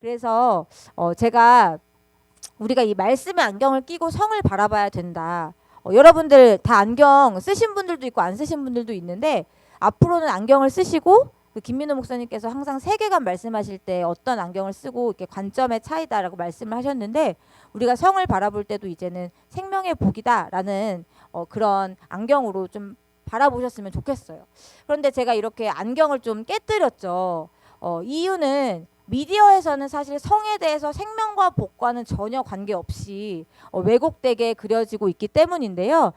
그래서 제가 우리가 이 말씀의 안경을 끼고 성을 바라봐야 된다. 여러분들 다 안경 쓰신 분들도 있고 안 쓰신 분들도 있는데 앞으로는 안경을 쓰시고 그 김민호 목사님께서 항상 세계관 말씀하실 때 어떤 안경을 쓰고 이렇게 관점의 차이다라고 말씀을 하셨는데 우리가 성을 바라볼 때도 이제는 생명의 복이다라는 그런 안경으로 좀 바라보셨으면 좋겠어요. 그런데 제가 이렇게 안경을 좀 깨뜨렸죠. 이유는 미디어에서는 사실 성에 대해서 생명과 복과는 전혀 관계없이 왜곡되게 그려지고 있기 때문인데요.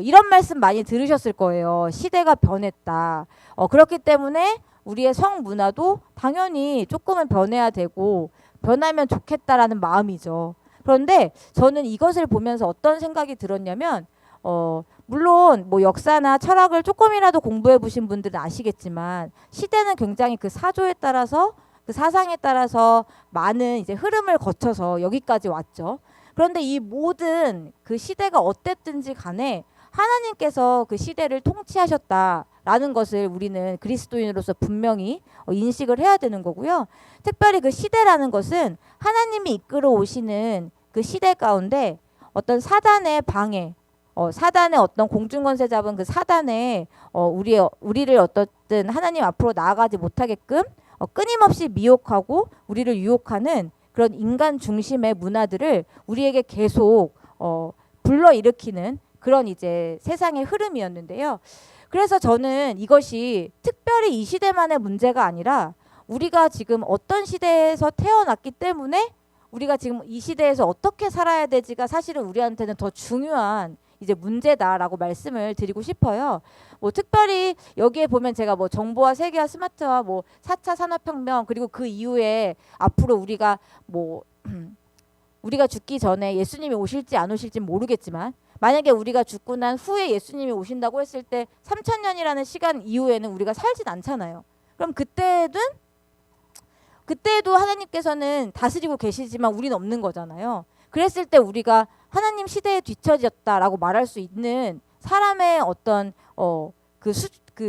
이런 말씀 많이 들으셨을 거예요. 시대가 변했다. 그렇기 때문에 우리의 성 문화도 당연히 조금은 변해야 되고 변하면 좋겠다라는 마음이죠. 그런데 저는 이것을 보면서 어떤 생각이 들었냐면 물론 뭐 역사나 철학을 조금이라도 공부해 보신 분들은 아시겠지만 시대는 굉장히 그 사조에 따라서 그 사상에 따라서 많은 이제 흐름을 거쳐서 여기까지 왔죠. 그런데 이 모든 그 시대가 어땠든지 간에 하나님께서 그 시대를 통치하셨다라는 것을 우리는 그리스도인으로서 분명히 인식을 해야 되는 거고요. 특별히 그 시대라는 것은 하나님이 이끌어 오시는 그 시대 가운데 어떤 사단의 방해, 사단의 어떤 공중권세 잡은 그 사단의 우리를 어떻든 하나님 앞으로 나아가지 못하게끔 끊임없이 미혹하고 우리를 유혹하는 그런 인간 중심의 문화들을 우리에게 계속 불러일으키는 그런 이제 세상의 흐름이었는데요. 그래서 저는 이것이 특별히 이 시대만의 문제가 아니라 우리가 지금 어떤 시대에서 태어났기 때문에 우리가 지금 이 시대에서 어떻게 살아야 되지가 사실은 우리한테는 더 중요한 이제 문제다라고 말씀을 드리고 싶어요. 뭐 특별히 여기에 보면 제가 뭐 정보화 세계화 스마트화 뭐 4차 산업혁명 그리고 그 이후에 앞으로 우리가 뭐 우리가 죽기 전에 예수님이 오실지 안 오실지 모르겠지만 만약에 우리가 죽고 난 후에 예수님이 오신다고 했을 때 3000년이라는 시간 이후에는 우리가 살진 않잖아요. 그럼 그때도 하나님께서는 다스리고 계시지만 우리는 없는 거잖아요. 그랬을 때 우리가 하나님 시대에 뒤처졌다라고 말할 수 있는 사람의 어떤 그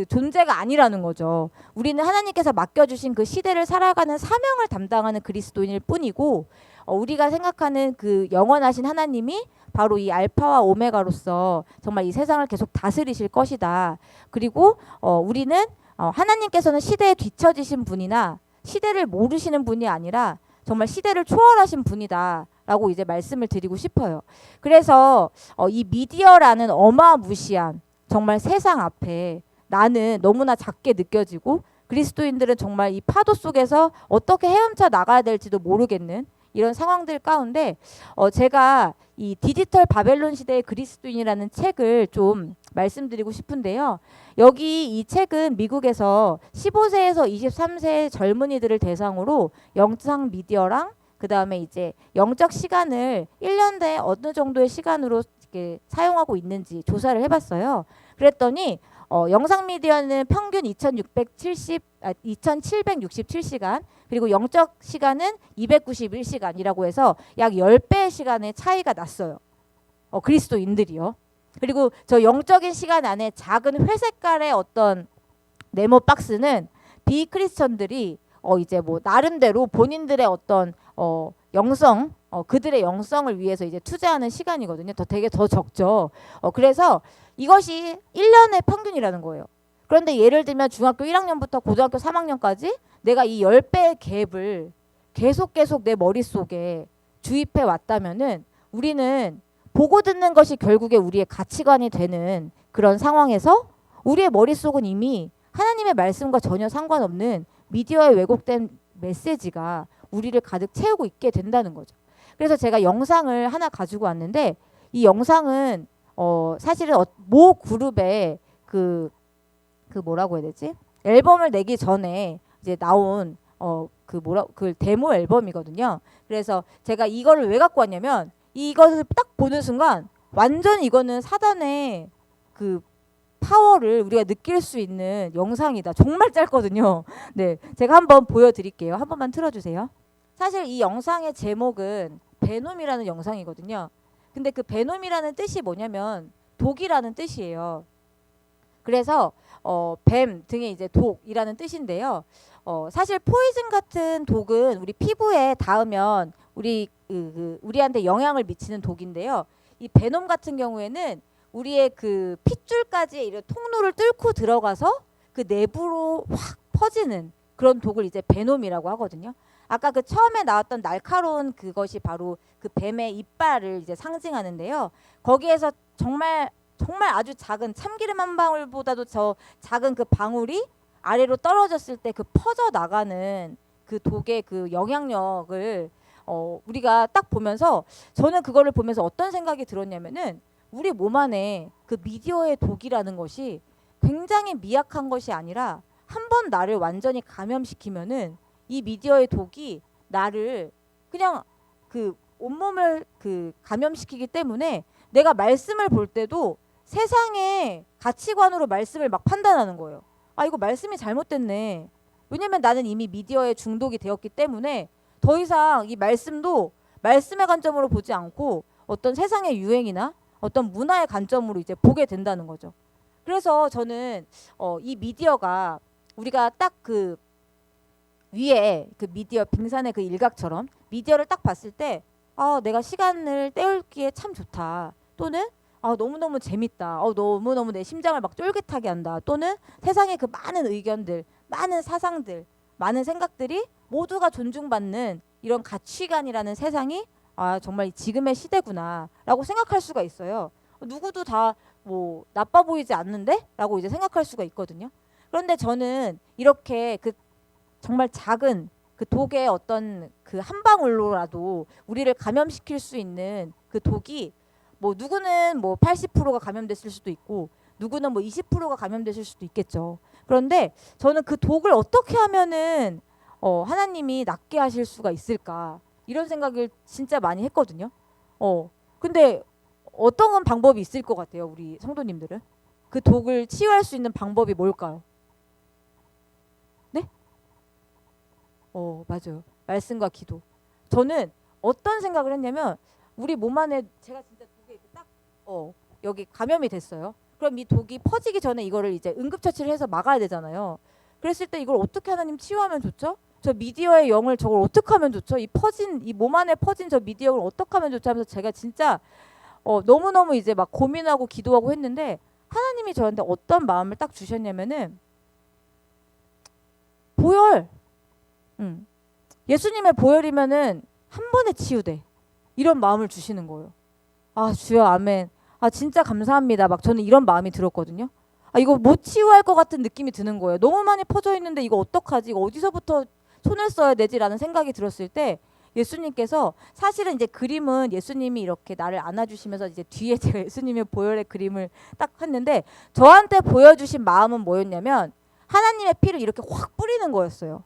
존재가 아니라는 거죠. 우리는 하나님께서 맡겨주신 그 시대를 살아가는 사명을 담당하는 그리스도인일 뿐이고 우리가 생각하는 그 영원하신 하나님이 바로 이 알파와 오메가로서 정말 이 세상을 계속 다스리실 것이다. 그리고 우리는 하나님께서는 시대에 뒤처지신 분이나 시대를 모르시는 분이 아니라 정말 시대를 초월하신 분이다라고 이제 말씀을 드리고 싶어요. 그래서 이 미디어라는 어마무시한 정말 세상 앞에 나는 너무나 작게 느껴지고 그리스도인들은 정말 이 파도 속에서 어떻게 헤엄쳐 나가야 될지도 모르겠는 이런 상황들 가운데 제가 이 디지털 바벨론 시대의 그리스도인이라는 책을 좀 말씀드리고 싶은데요. 여기 이 책은 미국에서 15세에서 23세 젊은이들을 대상으로 영상 미디어랑 그다음에 이제 영적 시간을 1년 내에 어느 정도의 시간으로 이렇게 사용하고 있는지 조사를 해봤어요. 그랬더니 영상 미디어는 평균 2767시간 그리고 영적 시간은 291시간이라고 해서 약 10배의 시간의 차이가 났어요. 그리스도인들이요. 그리고 저 영적인 시간 안에 작은 회색깔의 어떤 네모 박스는 비크리스천들이 이제 뭐 나름대로 본인들의 어떤 영성 그들의 영성을 위해서 이제 투자하는 시간이거든요. 되게 더 적죠. 그래서 이것이 1년의 평균이라는 거예요. 그런데 예를 들면 중학교 1학년부터 고등학교 3학년까지 내가 이 10배의 갭을 계속 내 머릿속에 주입해 왔다면은 우리는 보고 듣는 것이 결국에 우리의 가치관이 되는 그런 상황에서 우리의 머릿속은 이미 하나님의 말씀과 전혀 상관없는 미디어에 왜곡된 메시지가 우리를 가득 채우고 있게 된다는 거죠. 그래서 제가 영상을 하나 가지고 왔는데 이 영상은 사실은 모 그룹의 그 뭐라고 해야 되지? 앨범을 내기 전에 이제 나온 그 데모 앨범이거든요. 그래서 제가 이거를 왜 갖고 왔냐면 이것을 딱 보는 순간 완전 이거는 사단의 그 파워를 우리가 느낄 수 있는 영상이다. 정말 짧거든요. 네, 제가 한번 보여드릴게요. 한 번만 틀어주세요. 사실 이 영상의 제목은 베놈이라는 영상이거든요. 근데 그 베놈이라는 뜻이 뭐냐면 독이라는 뜻이에요. 그래서 뱀 등의 이제 독이라는 뜻인데요. 사실 포이즌 같은 독은 우리 피부에 닿으면 우리한테 영향을 미치는 독인데요. 이 베놈 같은 경우에는 우리의 그 핏줄까지 이런 통로를 뚫고 들어가서 그 내부로 확 퍼지는 그런 독을 이제 베놈이라고 하거든요. 아까 그 처음에 나왔던 날카로운 그것이 바로 그 뱀의 이빨을 이제 상징하는데요. 거기에서 정말 정말 아주 작은 참기름 한 방울보다도 저 작은 그 방울이 아래로 떨어졌을 때 그 퍼져 나가는 그 독의 그 영향력을 우리가 딱 보면서 저는 그거를 보면서 어떤 생각이 들었냐면은 우리 몸 안에 그 미디어의 독이라는 것이 굉장히 미약한 것이 아니라 한 번 나를 완전히 감염시키면은 이 미디어의 독이 나를 그냥 그 온몸을 그 감염시키기 때문에 내가 말씀을 볼 때도 세상의 가치관으로 말씀을 막 판단하는 거예요. 아, 이거 말씀이 잘못됐네. 왜냐면 나는 이미 미디어에 중독이 되었기 때문에 더 이상 이 말씀도 말씀의 관점으로 보지 않고 어떤 세상의 유행이나 어떤 문화의 관점으로 이제 보게 된다는 거죠. 그래서 저는 이 미디어가 우리가 딱 그 위에 그 미디어 빙산의 그 일각처럼 미디어를 딱 봤을 때 내가 시간을 때우기에 참 좋다. 또는 너무너무 재밌다. 너무너무 내 심장을 막 쫄깃하게 한다. 또는 세상의 그 많은 의견들, 많은 사상들, 많은 생각들이 모두가 존중받는 이런 가치관이라는 세상이 정말 지금의 시대구나 라고 생각할 수가 있어요. 누구도 다 뭐 나빠 보이지 않는데? 라고 이제 생각할 수가 있거든요. 그런데 저는 이렇게 그 정말 작은 그 독의 어떤 그 한 방울로라도 우리를 감염시킬 수 있는 그 독이 뭐 누구는 뭐 80%가 감염됐을 수도 있고 누구는 뭐 20%가 감염됐을 수도 있겠죠. 그런데 저는 그 독을 어떻게 하면은 하나님이 낫게 하실 수가 있을까 이런 생각을 진짜 많이 했거든요. 근데 어떤 방법이 있을 것 같아요, 우리 성도님들은? 그 독을 치유할 수 있는 방법이 뭘까요? 네? 맞아요. 말씀과 기도. 저는 어떤 생각을 했냐면 우리 몸 안에 제가 진짜 독에 이렇게 딱 여기 감염이 됐어요. 그럼 이 독이 퍼지기 전에 이거를 이제 응급처치를 해서 막아야 되잖아요. 그랬을 때 이걸 어떻게 하나님 치유하면 좋죠? 저 미디어의 영을 저걸 어떻게 하면 좋죠? 이 몸 안에 퍼진 저 미디어를 어떻게 하면 좋죠? 하면서 제가 진짜 너무너무 이제 막 고민하고 기도하고 했는데 하나님이 저한테 어떤 마음을 딱 주셨냐면은 보혈. 예수님의 보혈이면은 한 번에 치유돼. 이런 마음을 주시는 거예요. 주여 아멘. 진짜 감사합니다. 막 저는 이런 마음이 들었거든요. 이거 못 치유할 것 같은 느낌이 드는 거예요. 너무 많이 퍼져 있는데 이거 어떡하지? 이거 어디서부터 손을 써야 되지라는 생각이 들었을 때 예수님께서 사실은 이제 그림은 예수님이 이렇게 나를 안아주시면서 이제 뒤에 제가 예수님의 보혈의 그림을 딱 했는데 저한테 보여주신 마음은 뭐였냐면 하나님의 피를 이렇게 확 뿌리는 거였어요.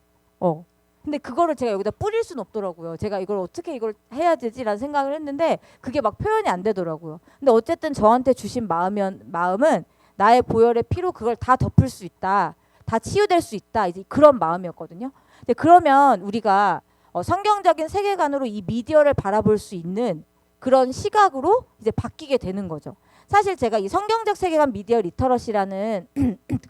근데 그거를 제가 여기다 뿌릴 수는 없더라고요. 제가 이걸 어떻게 이걸 해야 되지라는 생각을 했는데 그게 막 표현이 안 되더라고요. 근데 어쨌든 저한테 주신 마음은 나의 보혈의 피로 그걸 다 덮을 수 있다. 다 치유될 수 있다. 이제 그런 마음이었거든요. 근데 그러면 우리가 성경적인 세계관으로 이 미디어를 바라볼 수 있는 그런 시각으로 이제 바뀌게 되는 거죠. 사실 제가 이 성경적 세계관 미디어 리터러시라는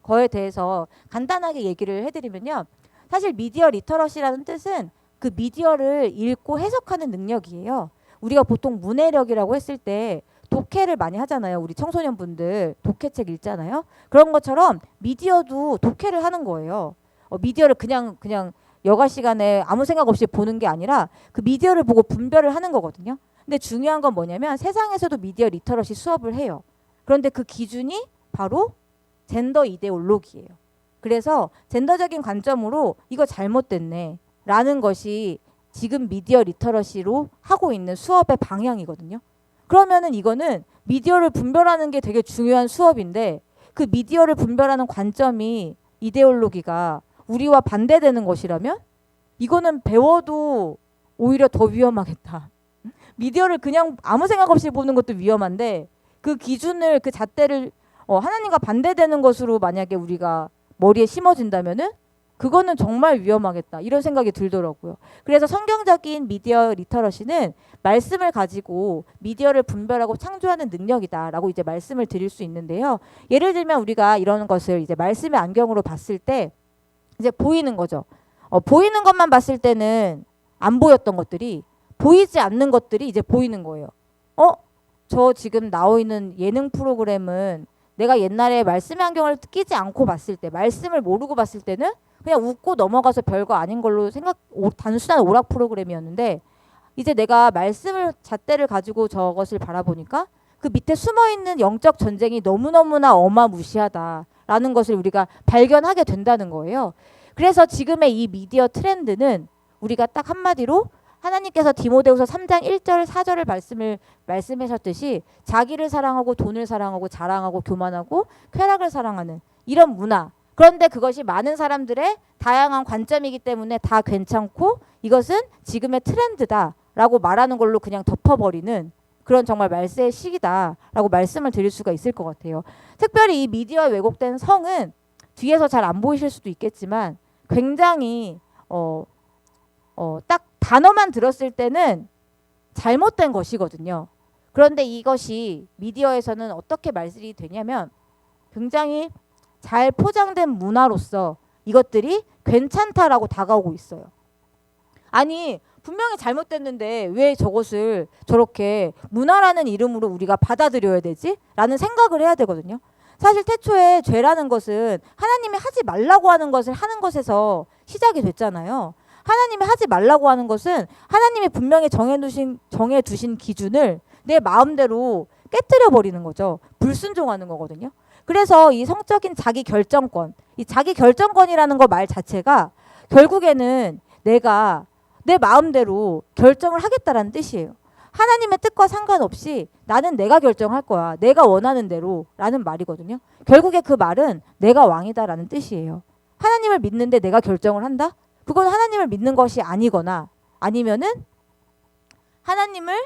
거에 대해서 간단하게 얘기를 해드리면요. 사실 미디어 리터러시라는 뜻은 그 미디어를 읽고 해석하는 능력이에요. 우리가 보통 문해력이라고 했을 때 독해를 많이 하잖아요. 우리 청소년분들 독해책 읽잖아요. 그런 것처럼 미디어도 독해를 하는 거예요. 미디어를 그냥 여가 시간에 아무 생각 없이 보는 게 아니라 그 미디어를 보고 분별을 하는 거거든요. 근데 중요한 건 뭐냐면 세상에서도 미디어 리터러시 수업을 해요. 그런데 그 기준이 바로 젠더 이데올로기예요. 그래서 젠더적인 관점으로 이거 잘못됐네 라는 것이 지금 미디어 리터러시로 하고 있는 수업의 방향이거든요. 그러면은 이거는 미디어를 분별하는 게 되게 중요한 수업인데 그 미디어를 분별하는 관점이 이데올로기가 우리와 반대되는 것이라면 이거는 배워도 오히려 더 위험하겠다. 미디어를 그냥 아무 생각 없이 보는 것도 위험한데 그 기준을 그 잣대를 하나님과 반대되는 것으로 만약에 우리가 머리에 심어진다면은 그거는 정말 위험하겠다 이런 생각이 들더라고요. 그래서 성경적인 미디어 리터러시는 말씀을 가지고 미디어를 분별하고 창조하는 능력이다라고 이제 말씀을 드릴 수 있는데요. 예를 들면 우리가 이런 것을 이제 말씀의 안경으로 봤을 때 이제 보이는 거죠. 보이는 것만 봤을 때는 안 보였던 것들이 보이지 않는 것들이 이제 보이는 거예요. 저 지금 나오 있는 예능 프로그램은 내가 옛날에 말씀의 안경을 끼지 않고 봤을 때, 말씀을 모르고 봤을 때는 그냥 웃고 넘어가서 별거 아닌 걸로 단순한 오락 프로그램이었는데, 이제 내가 말씀을 잣대를 가지고 저것을 바라보니까 그 밑에 숨어있는 영적 전쟁이 너무너무나 어마무시하다라는 것을 우리가 발견하게 된다는 거예요. 그래서 지금의 이 미디어 트렌드는 우리가 딱 한마디로 하나님께서 디모데후서 3장 1절 4절을 말씀하셨듯이 자기를 사랑하고 돈을 사랑하고 자랑하고 교만하고 쾌락을 사랑하는 이런 문화. 그런데 그것이 많은 사람들의 다양한 관점이기 때문에 다 괜찮고 이것은 지금의 트렌드다라고 말하는 걸로 그냥 덮어버리는 그런 정말 말세의 시기다라고 말씀을 드릴 수가 있을 것 같아요. 특별히 이 미디어에 왜곡된 성은 뒤에서 잘 안 보이실 수도 있겠지만 굉장히 딱 단어만 들었을 때는 잘못된 것이거든요. 그런데 이것이 미디어에서는 어떻게 말씀이 되냐면 굉장히 잘 포장된 문화로서 이것들이 괜찮다라고 다가오고 있어요. 아니 분명히 잘못됐는데 왜 저것을 저렇게 문화라는 이름으로 우리가 받아들여야 되지? 라는 생각을 해야 되거든요. 사실 태초에 죄라는 것은 하나님이 하지 말라고 하는 것을 하는 것에서 시작이 됐잖아요. 하나님이 하지 말라고 하는 것은 하나님이 분명히 정해두신 기준을 내 마음대로 깨뜨려 버리는 거죠. 불순종하는 거거든요. 그래서 이 성적인 자기 결정권, 이 자기 결정권이라는 거 말 자체가 결국에는 내가 내 마음대로 결정을 하겠다라는 뜻이에요. 하나님의 뜻과 상관없이 나는 내가 결정할 거야. 내가 원하는 대로 라는 말이거든요. 결국에 그 말은 내가 왕이다라는 뜻이에요. 하나님을 믿는데 내가 결정을 한다? 그건 하나님을 믿는 것이 아니거나 아니면은 하나님을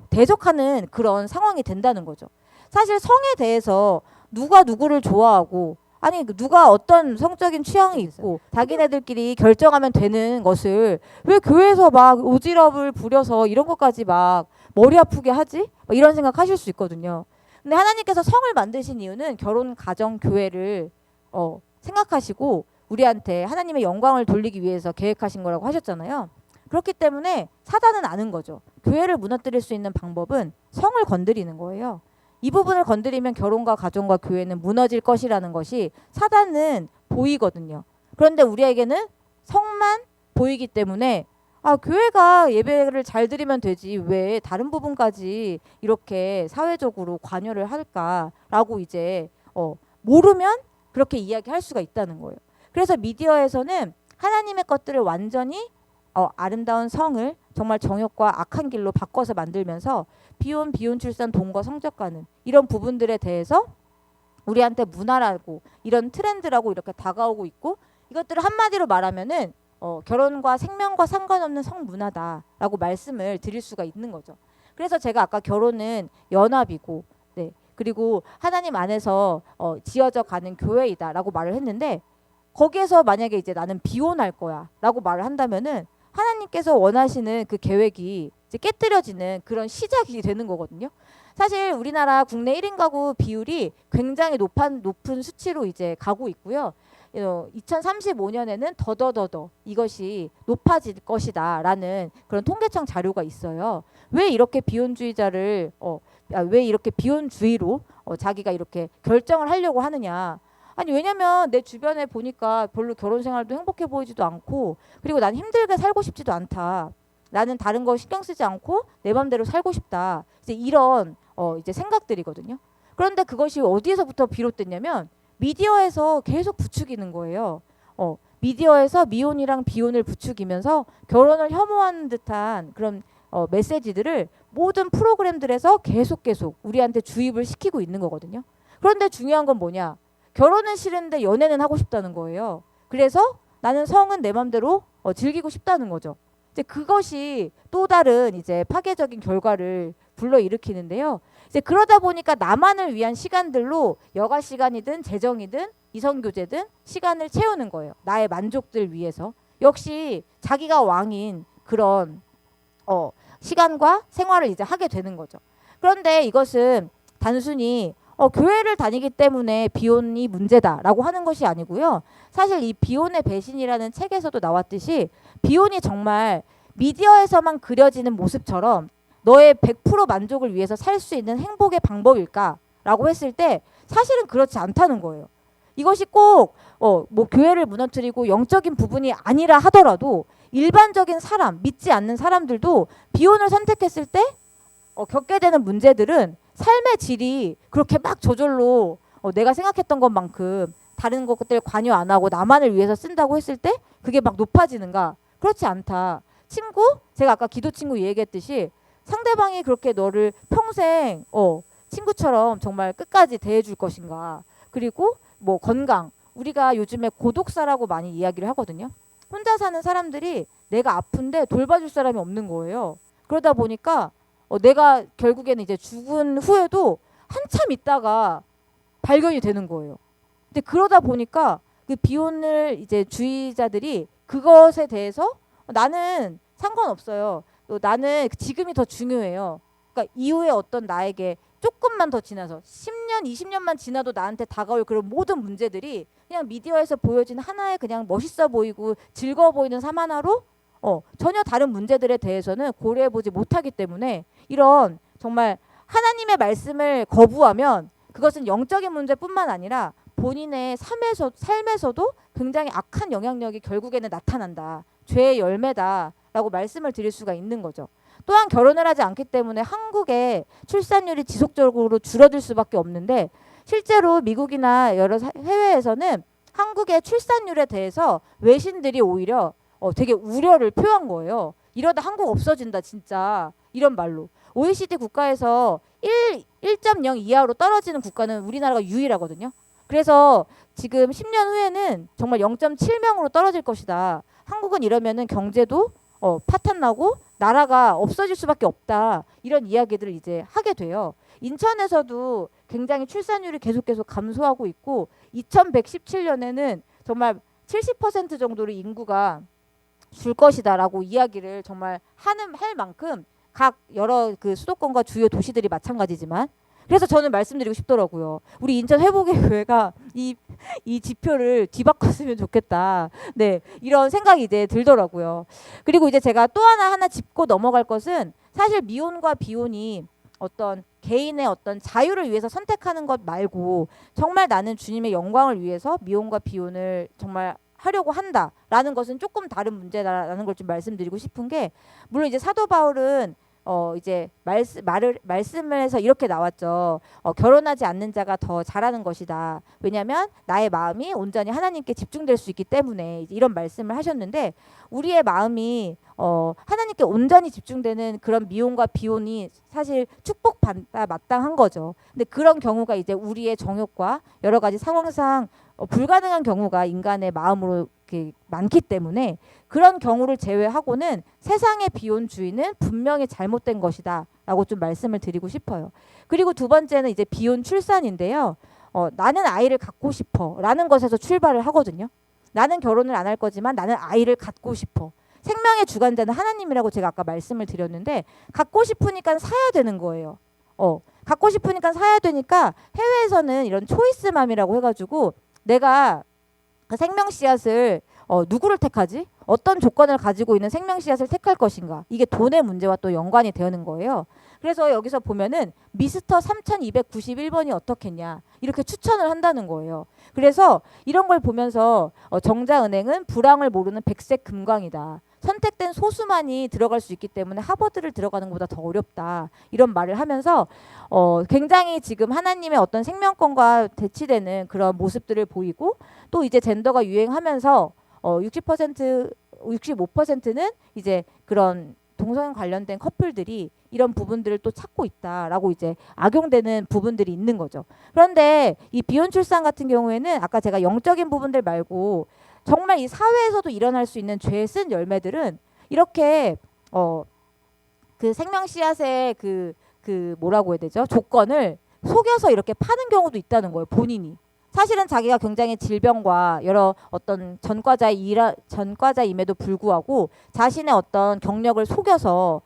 대적하는 그런 상황이 된다는 거죠. 사실 성에 대해서 누가 누구를 좋아하고 아니 누가 어떤 성적인 취향이 있고 자기네들끼리 결정하면 되는 것을 왜 교회에서 막 오지랖을 부려서 이런 것까지 막 머리 아프게 하지? 이런 생각 하실 수 있거든요. 근데 하나님께서 성을 만드신 이유는 결혼, 가정, 교회를 생각하시고 우리한테 하나님의 영광을 돌리기 위해서 계획하신 거라고 하셨잖아요. 그렇기 때문에 사단은 아는 거죠. 교회를 무너뜨릴 수 있는 방법은 성을 건드리는 거예요. 이 부분을 건드리면 결혼과 가정과 교회는 무너질 것이라는 것이 사단은 보이거든요. 그런데 우리에게는 성만 보이기 때문에 교회가 예배를 잘 드리면 되지 왜 다른 부분까지 이렇게 사회적으로 관여를 할까라고 이제 모르면 그렇게 이야기할 수가 있다는 거예요. 그래서 미디어에서는 하나님의 것들을 완전히 아름다운 성을 정말 정욕과 악한 길로 바꿔서 만들면서 비혼 출산 동거 성적가는 이런 부분들에 대해서 우리한테 문화라고 이런 트렌드라고 이렇게 다가오고 있고 이것들을 한마디로 말하면은 결혼과 생명과 상관없는 성문화다라고 말씀을 드릴 수가 있는 거죠. 그래서 제가 아까 결혼은 연합이고 네 그리고 하나님 안에서 지어져 가는 교회이다라고 말을 했는데 거기에서 만약에 이제 나는 비혼할 거야라고 말을 한다면은 하나님께서 원하시는 그 계획이 이제 깨뜨려지는 그런 시작이 되는 거거든요. 사실 우리나라 국내 1인 가구 비율이 굉장히 높은 수치로 이제 가고 있고요. 2035년에는 더더더더 이것이 높아질 것이다라는 그런 통계청 자료가 있어요. 왜 이렇게 비혼주의자를 왜 이렇게 비혼주의로 자기가 이렇게 결정을 하려고 하느냐? 아니 왜냐면 내 주변에 보니까 별로 결혼 생활도 행복해 보이지도 않고 그리고 난 힘들게 살고 싶지도 않다. 나는 다른 거 신경 쓰지 않고 내 맘대로 살고 싶다. 이제 이런 이제 생각들이거든요. 그런데 그것이 어디에서부터 비롯됐냐면 미디어에서 계속 부추기는 거예요. 미디어에서 미혼이랑 비혼을 부추기면서 결혼을 혐오하는 듯한 그런 메시지들을 모든 프로그램들에서 계속 우리한테 주입을 시키고 있는 거거든요. 그런데 중요한 건 뭐냐? 결혼은 싫은데 연애는 하고 싶다는 거예요. 그래서 나는 성은 내 맘대로 즐기고 싶다는 거죠. 이제 그것이 또 다른 이제 파괴적인 결과를 불러일으키는데요. 이제 그러다 보니까 나만을 위한 시간들로 여가 시간이든 재정이든 이성교제든 시간을 채우는 거예요. 나의 만족들 위해서. 역시 자기가 왕인 그런 시간과 생활을 이제 하게 되는 거죠. 그런데 이것은 단순히 교회를 다니기 때문에 비혼이 문제다라고 하는 것이 아니고요. 사실 이 비혼의 배신이라는 책에서도 나왔듯이 비혼이 정말 미디어에서만 그려지는 모습처럼 너의 100% 만족을 위해서 살 수 있는 행복의 방법일까라고 했을 때 사실은 그렇지 않다는 거예요. 이것이 꼭 뭐 교회를 무너뜨리고 영적인 부분이 아니라 하더라도 일반적인 사람, 믿지 않는 사람들도 비혼을 선택했을 때 겪게 되는 문제들은 삶의 질이 그렇게 막 저절로 내가 생각했던 것만큼 다른 것들 관여 안 하고 나만을 위해서 쓴다고 했을 때 그게 막 높아지는가? 그렇지 않다. 친구? 제가 아까 기도 친구 얘기했듯이 상대방이 그렇게 너를 평생 친구처럼 정말 끝까지 대해줄 것인가? 그리고 뭐 건강. 우리가 요즘에 고독사라고 많이 이야기를 하거든요. 혼자 사는 사람들이 내가 아픈데 돌봐줄 사람이 없는 거예요. 그러다 보니까 내가 결국에는 이제 죽은 후에도 한참 있다가 발견이 되는 거예요. 근데 그러다 보니까 그 비혼을 이제 주의자들이 그것에 대해서 나는 상관없어요. 나는 지금이 더 중요해요. 그러니까 이후에 어떤 나에게 조금만 더 지나서 10년, 20년만 지나도 나한테 다가올 그런 모든 문제들이 그냥 미디어에서 보여진 하나의 그냥 멋있어 보이고 즐거워 보이는 삶 하나로 전혀 다른 문제들에 대해서는 고려해보지 못하기 때문에 이런 정말 하나님의 말씀을 거부하면 그것은 영적인 문제뿐만 아니라 본인의 삶에서도 굉장히 악한 영향력이 결국에는 나타난다. 죄의 열매다라고 말씀을 드릴 수가 있는 거죠. 또한 결혼을 하지 않기 때문에 한국의 출산율이 지속적으로 줄어들 수밖에 없는데 실제로 미국이나 여러 해외에서는 한국의 출산율에 대해서 외신들이 오히려 되게 우려를 표한 거예요. 이러다 한국 없어진다 진짜 이런 말로. OECD 국가에서 1.0 이하로 떨어지는 국가는 우리나라가 유일하거든요. 그래서 지금 10년 후에는 정말 0.7명으로 떨어질 것이다. 한국은 이러면은 경제도 파탄나고 나라가 없어질 수밖에 없다. 이런 이야기들을 이제 하게 돼요. 인천에서도 굉장히 출산율이 계속 감소하고 있고 2117년에는 정말 70% 정도로 인구가 줄 것이다라고 이야기를 정말 할 만큼 각 여러 그 수도권과 주요 도시들이 마찬가지지만 그래서 저는 말씀드리고 싶더라고요. 우리 인천 회복의 교회가 이 지표를 뒤바꿨으면 좋겠다. 네, 이런 생각이 이제 들더라고요. 그리고 이제 제가 또 하나 짚고 넘어갈 것은 사실 미혼과 비혼이 어떤 개인의 어떤 자유를 위해서 선택하는 것 말고 정말 나는 주님의 영광을 위해서 미혼과 비혼을 정말 하려고 한다라는 것은 조금 다른 문제다라는 걸 좀 말씀드리고 싶은 게 물론 이제 사도 바울은 이제 말씀을 해서 이렇게 나왔죠. 결혼하지 않는 자가 더 잘하는 것이다. 왜냐하면 나의 마음이 온전히 하나님께 집중될 수 있기 때문에 이런 말씀을 하셨는데 우리의 마음이 하나님께 온전히 집중되는 그런 미혼과 비혼이 사실 축복받아 마땅한 거죠. 근데 그런 경우가 이제 우리의 정욕과 여러 가지 상황상 불가능한 경우가 인간의 마음으로 많기 때문에 그런 경우를 제외하고는 세상의 비혼주의는 분명히 잘못된 것이다 라고 좀 말씀을 드리고 싶어요. 그리고 두 번째는 이제 비혼 출산인데요. 나는 아이를 갖고 싶어 라는 것에서 출발을 하거든요. 나는 결혼을 안 할 거지만 나는 아이를 갖고 싶어. 생명의 주관자는 하나님이라고 제가 아까 말씀을 드렸는데 갖고 싶으니까 사야 되는 거예요. 갖고 싶으니까 사야 되니까 해외에서는 이런 초이스맘이라고 해가지고 내가 그 생명 씨앗을 누구를 택하지? 어떤 조건을 가지고 있는 생명 씨앗을 택할 것인가? 이게 돈의 문제와 또 연관이 되는 거예요. 그래서 여기서 보면은 미스터 3291번이 어떻겠냐 이렇게 추천을 한다는 거예요. 그래서 이런 걸 보면서 정자은행은 불황을 모르는 백색 금광이다. 선택된 소수만이 들어갈 수 있기 때문에 하버드를 들어가는 것보다 더 어렵다. 이런 말을 하면서 굉장히 지금 하나님의 어떤 생명권과 대치되는 그런 모습들을 보이고 또 이제 젠더가 유행하면서 60%, 65%는 이제 그런 동성 관련된 커플들이 이런 부분들을 또 찾고 있다라고 이제 악용되는 부분들이 있는 거죠. 그런데 이 비혼 출산 같은 경우에는 아까 제가 영적인 부분들 말고 정말 이 사회에서도 일어날 수 있는 죄의 쓴 열매들은 이렇게 그 생명 씨앗의 그 뭐라고 해야 되죠? 조건을 속여서 이렇게 파는 경우도 있다는 거예요. 본인이. 사실은 자기가 굉장히 질병과 여러 어떤 전과자임에도 불구하고 자신의 어떤 경력을 속여서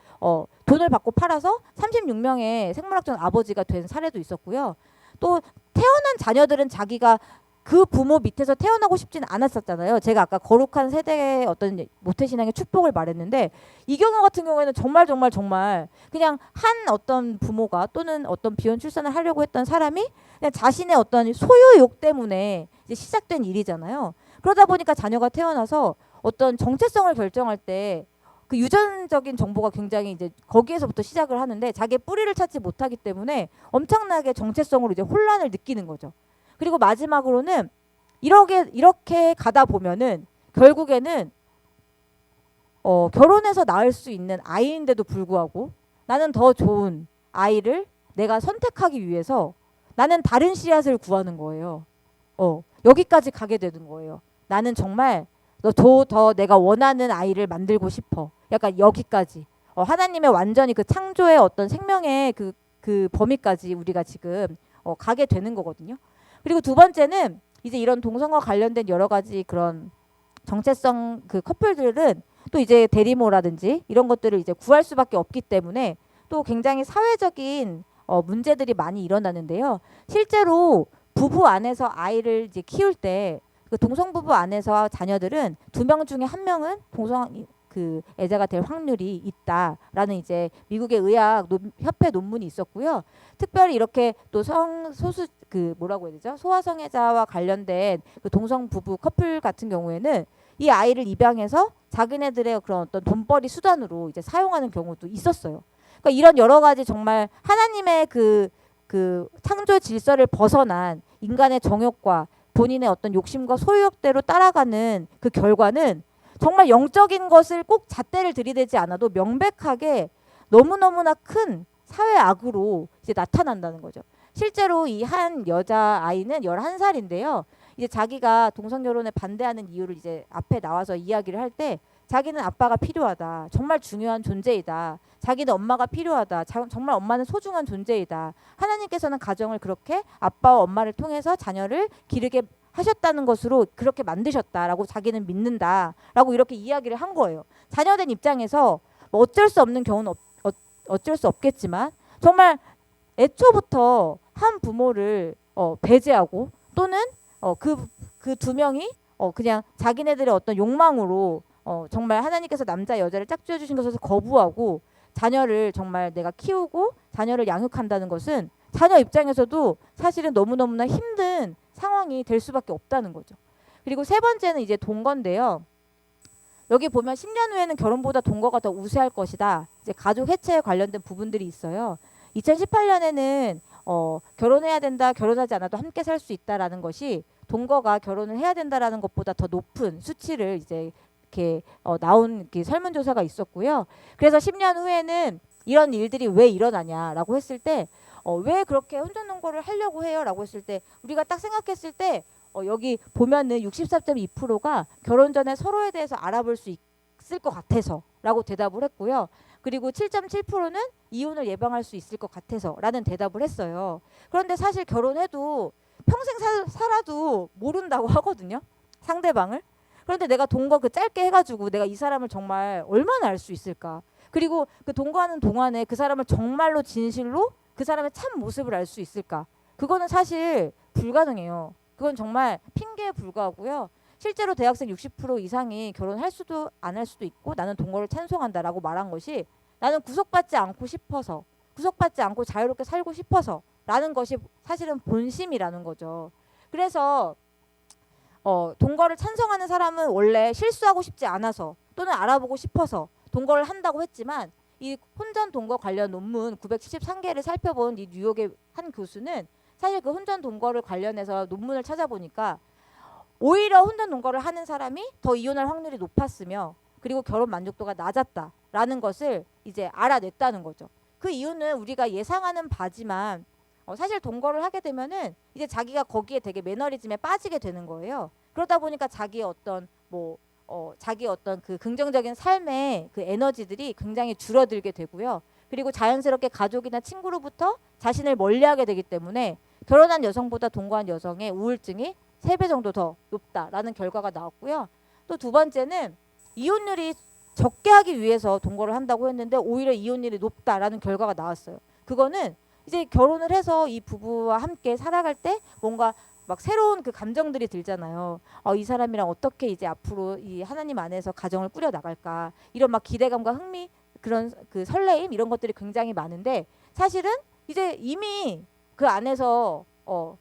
돈을 받고 팔아서 36명의 생물학적 아버지가 된 사례도 있었고요. 또 태어난 자녀들은 자기가 그 부모 밑에서 태어나고 싶지는 않았었잖아요. 제가 아까 거룩한 세대의 어떤 모태신앙의 축복을 말했는데 이 경우 같은 경우에는 정말 정말 정말 그냥 한 어떤 부모가 또는 어떤 비혼 출산을 하려고 했던 사람이 그냥 자신의 어떤 소유욕 때문에 이제 시작된 일이잖아요. 그러다 보니까 자녀가 태어나서 어떤 정체성을 결정할 때 그 유전적인 정보가 굉장히 이제 거기에서부터 시작을 하는데 자기의 뿌리를 찾지 못하기 때문에 엄청나게 정체성으로 이제 혼란을 느끼는 거죠. 그리고 마지막으로는 이렇게 가다 보면은 결국에는 결혼해서 낳을 수 있는 아이인데도 불구하고 나는 더 좋은 아이를 내가 선택하기 위해서 나는 다른 씨앗을 구하는 거예요. 여기까지 가게 되는 거예요. 나는 정말 더 내가 원하는 아이를 만들고 싶어. 약간 여기까지. 하나님의 완전히 그 창조의 어떤 생명의 그 범위까지 우리가 지금 가게 되는 거거든요. 그리고 두 번째는 이제 이런 동성과 관련된 여러 가지 그런 정체성 그 커플들은 또 이제 대리모라든지 이런 것들을 이제 구할 수밖에 없기 때문에 또 굉장히 사회적인 문제들이 많이 일어나는데요. 실제로 부부 안에서 아이를 이제 키울 때 그 동성 부부 안에서 자녀들은 2명 중에 1명은 동성 그 애자가 될 확률이 있다라는 이제 미국의 의학 협회 논문이 있었고요. 특별히 이렇게 또 소수 그 뭐라고 해야 되죠? 소아성애자와 관련된 그 동성 부부 커플 같은 경우에는 이 아이를 입양해서 자기네들의 그런 어떤 돈벌이 수단으로 이제 사용하는 경우도 있었어요. 그러니까 이런 여러 가지 정말 하나님의 그 창조 질서를 벗어난 인간의 정욕과 본인의 어떤 욕심과 소유욕대로 따라가는 그 결과는 정말 영적인 것을 꼭 잣대를 들이대지 않아도 명백하게 너무너무나 큰 사회 악으로 이제 나타난다는 거죠. 실제로 이 한 여자 아이는 11살인데요. 이제 자기가 동성 결혼에 반대하는 이유를 이제 앞에 나와서 이야기를 할 때 자기는 아빠가 필요하다. 정말 중요한 존재이다. 자기는 엄마가 필요하다. 정말 엄마는 소중한 존재이다. 하나님께서는 가정을 그렇게 아빠와 엄마를 통해서 자녀를 기르게 하셨다는 것으로 그렇게 만드셨다라고 자기는 믿는다라고 이렇게 이야기를 한 거예요. 자녀된 입장에서 뭐 어쩔 수 없는 경우는 어쩔 수 없겠지만 정말 애초부터 한 부모를 배제하고 또는 그 2명이 그냥 자기네들의 어떤 욕망으로 정말 하나님께서 남자 여자를 짝지어 주신 것을 거부하고 자녀를 정말 내가 키우고 자녀를 양육한다는 것은 자녀 입장에서도 사실은 너무너무나 힘든 상황이 될 수밖에 없다는 거죠. 그리고 세 번째는 이제 동거인데요. 여기 보면 10년 후에는 결혼보다 동거가 더 우세할 것이다. 이제 가족 해체에 관련된 부분들이 있어요. 2018년에는 결혼해야 된다, 결혼하지 않아도 함께 살 수 있다라는 것이 동거가 결혼을 해야 된다라는 것보다 더 높은 수치를 이제 이렇게 나온 이렇게 설문조사가 있었고요. 그래서 10년 후에는 이런 일들이 왜 일어나냐라고 했을 때 왜 그렇게 혼전 동거를 하려고 해요라고 했을 때 우리가 딱 생각했을 때 여기 보면은 64.2%가 결혼 전에 서로에 대해서 알아볼 수 있을 것 같아서라고 대답을 했고요. 그리고 7.7%는 이혼을 예방할 수 있을 것 같아서라는 대답을 했어요. 그런데 사실 결혼해도 평생 살아도 모른다고 하거든요. 상대방을. 그런데 내가 동거 그 짧게 해가지고 내가 이 사람을 정말 얼마나 알 수 있을까? 그리고 그 동거하는 동안에 그 사람을 정말로 진실로 그 사람의 참 모습을 알 수 있을까? 그거는 사실 불가능해요. 그건 정말 핑계에 불과하고요. 실제로 대학생 60% 이상이 결혼할 수도 안 할 수도 있고 나는 동거를 찬송한다라고 말한 것이 나는 구속받지 않고 싶어서 구속받지 않고 자유롭게 살고 싶어서 라는 것이 사실은 본심이라는 거죠. 그래서 동거를 찬성하는 사람은 원래 실수하고 싶지 않아서 또는 알아보고 싶어서 동거를 한다고 했지만 이 혼전 동거 관련 논문 973개를 살펴본 이 뉴욕의 한 교수는 사실 그 혼전 동거를 관련해서 논문을 찾아보니까 오히려 혼전 동거를 하는 사람이 더 이혼할 확률이 높았으며 그리고 결혼 만족도가 낮았다라는 것을 이제 알아냈다는 거죠. 그 이유는 우리가 예상하는 바지만 사실 동거를 하게 되면은 이제 자기가 거기에 되게 매너리즘에 빠지게 되는 거예요. 그러다 보니까 자기의 어떤 자기 어떤 그 긍정적인 삶의 그 에너지들이 굉장히 줄어들게 되고요. 그리고 자연스럽게 가족이나 친구로부터 자신을 멀리하게 되기 때문에 결혼한 여성보다 동거한 여성의 우울증이 3배 정도 더 높다라는 결과가 나왔고요. 또 두 번째는 이혼율이 적게 하기 위해서 동거를 한다고 했는데 오히려 이혼율이 높다라는 결과가 나왔어요. 그거는 이제 결혼을 해서 이 부부와 함께 살아갈 때 뭔가 막 새로운 그 감정들이 들잖아요. 이 사람이랑 어떻게 이제 앞으로 이 하나님 안에서 가정을 꾸려 나갈까, 이런 막 기대감과 흥미, 그런 그 설레임, 이런 것들이 굉장히 많은데, 사실은 이제 이미 그 안에서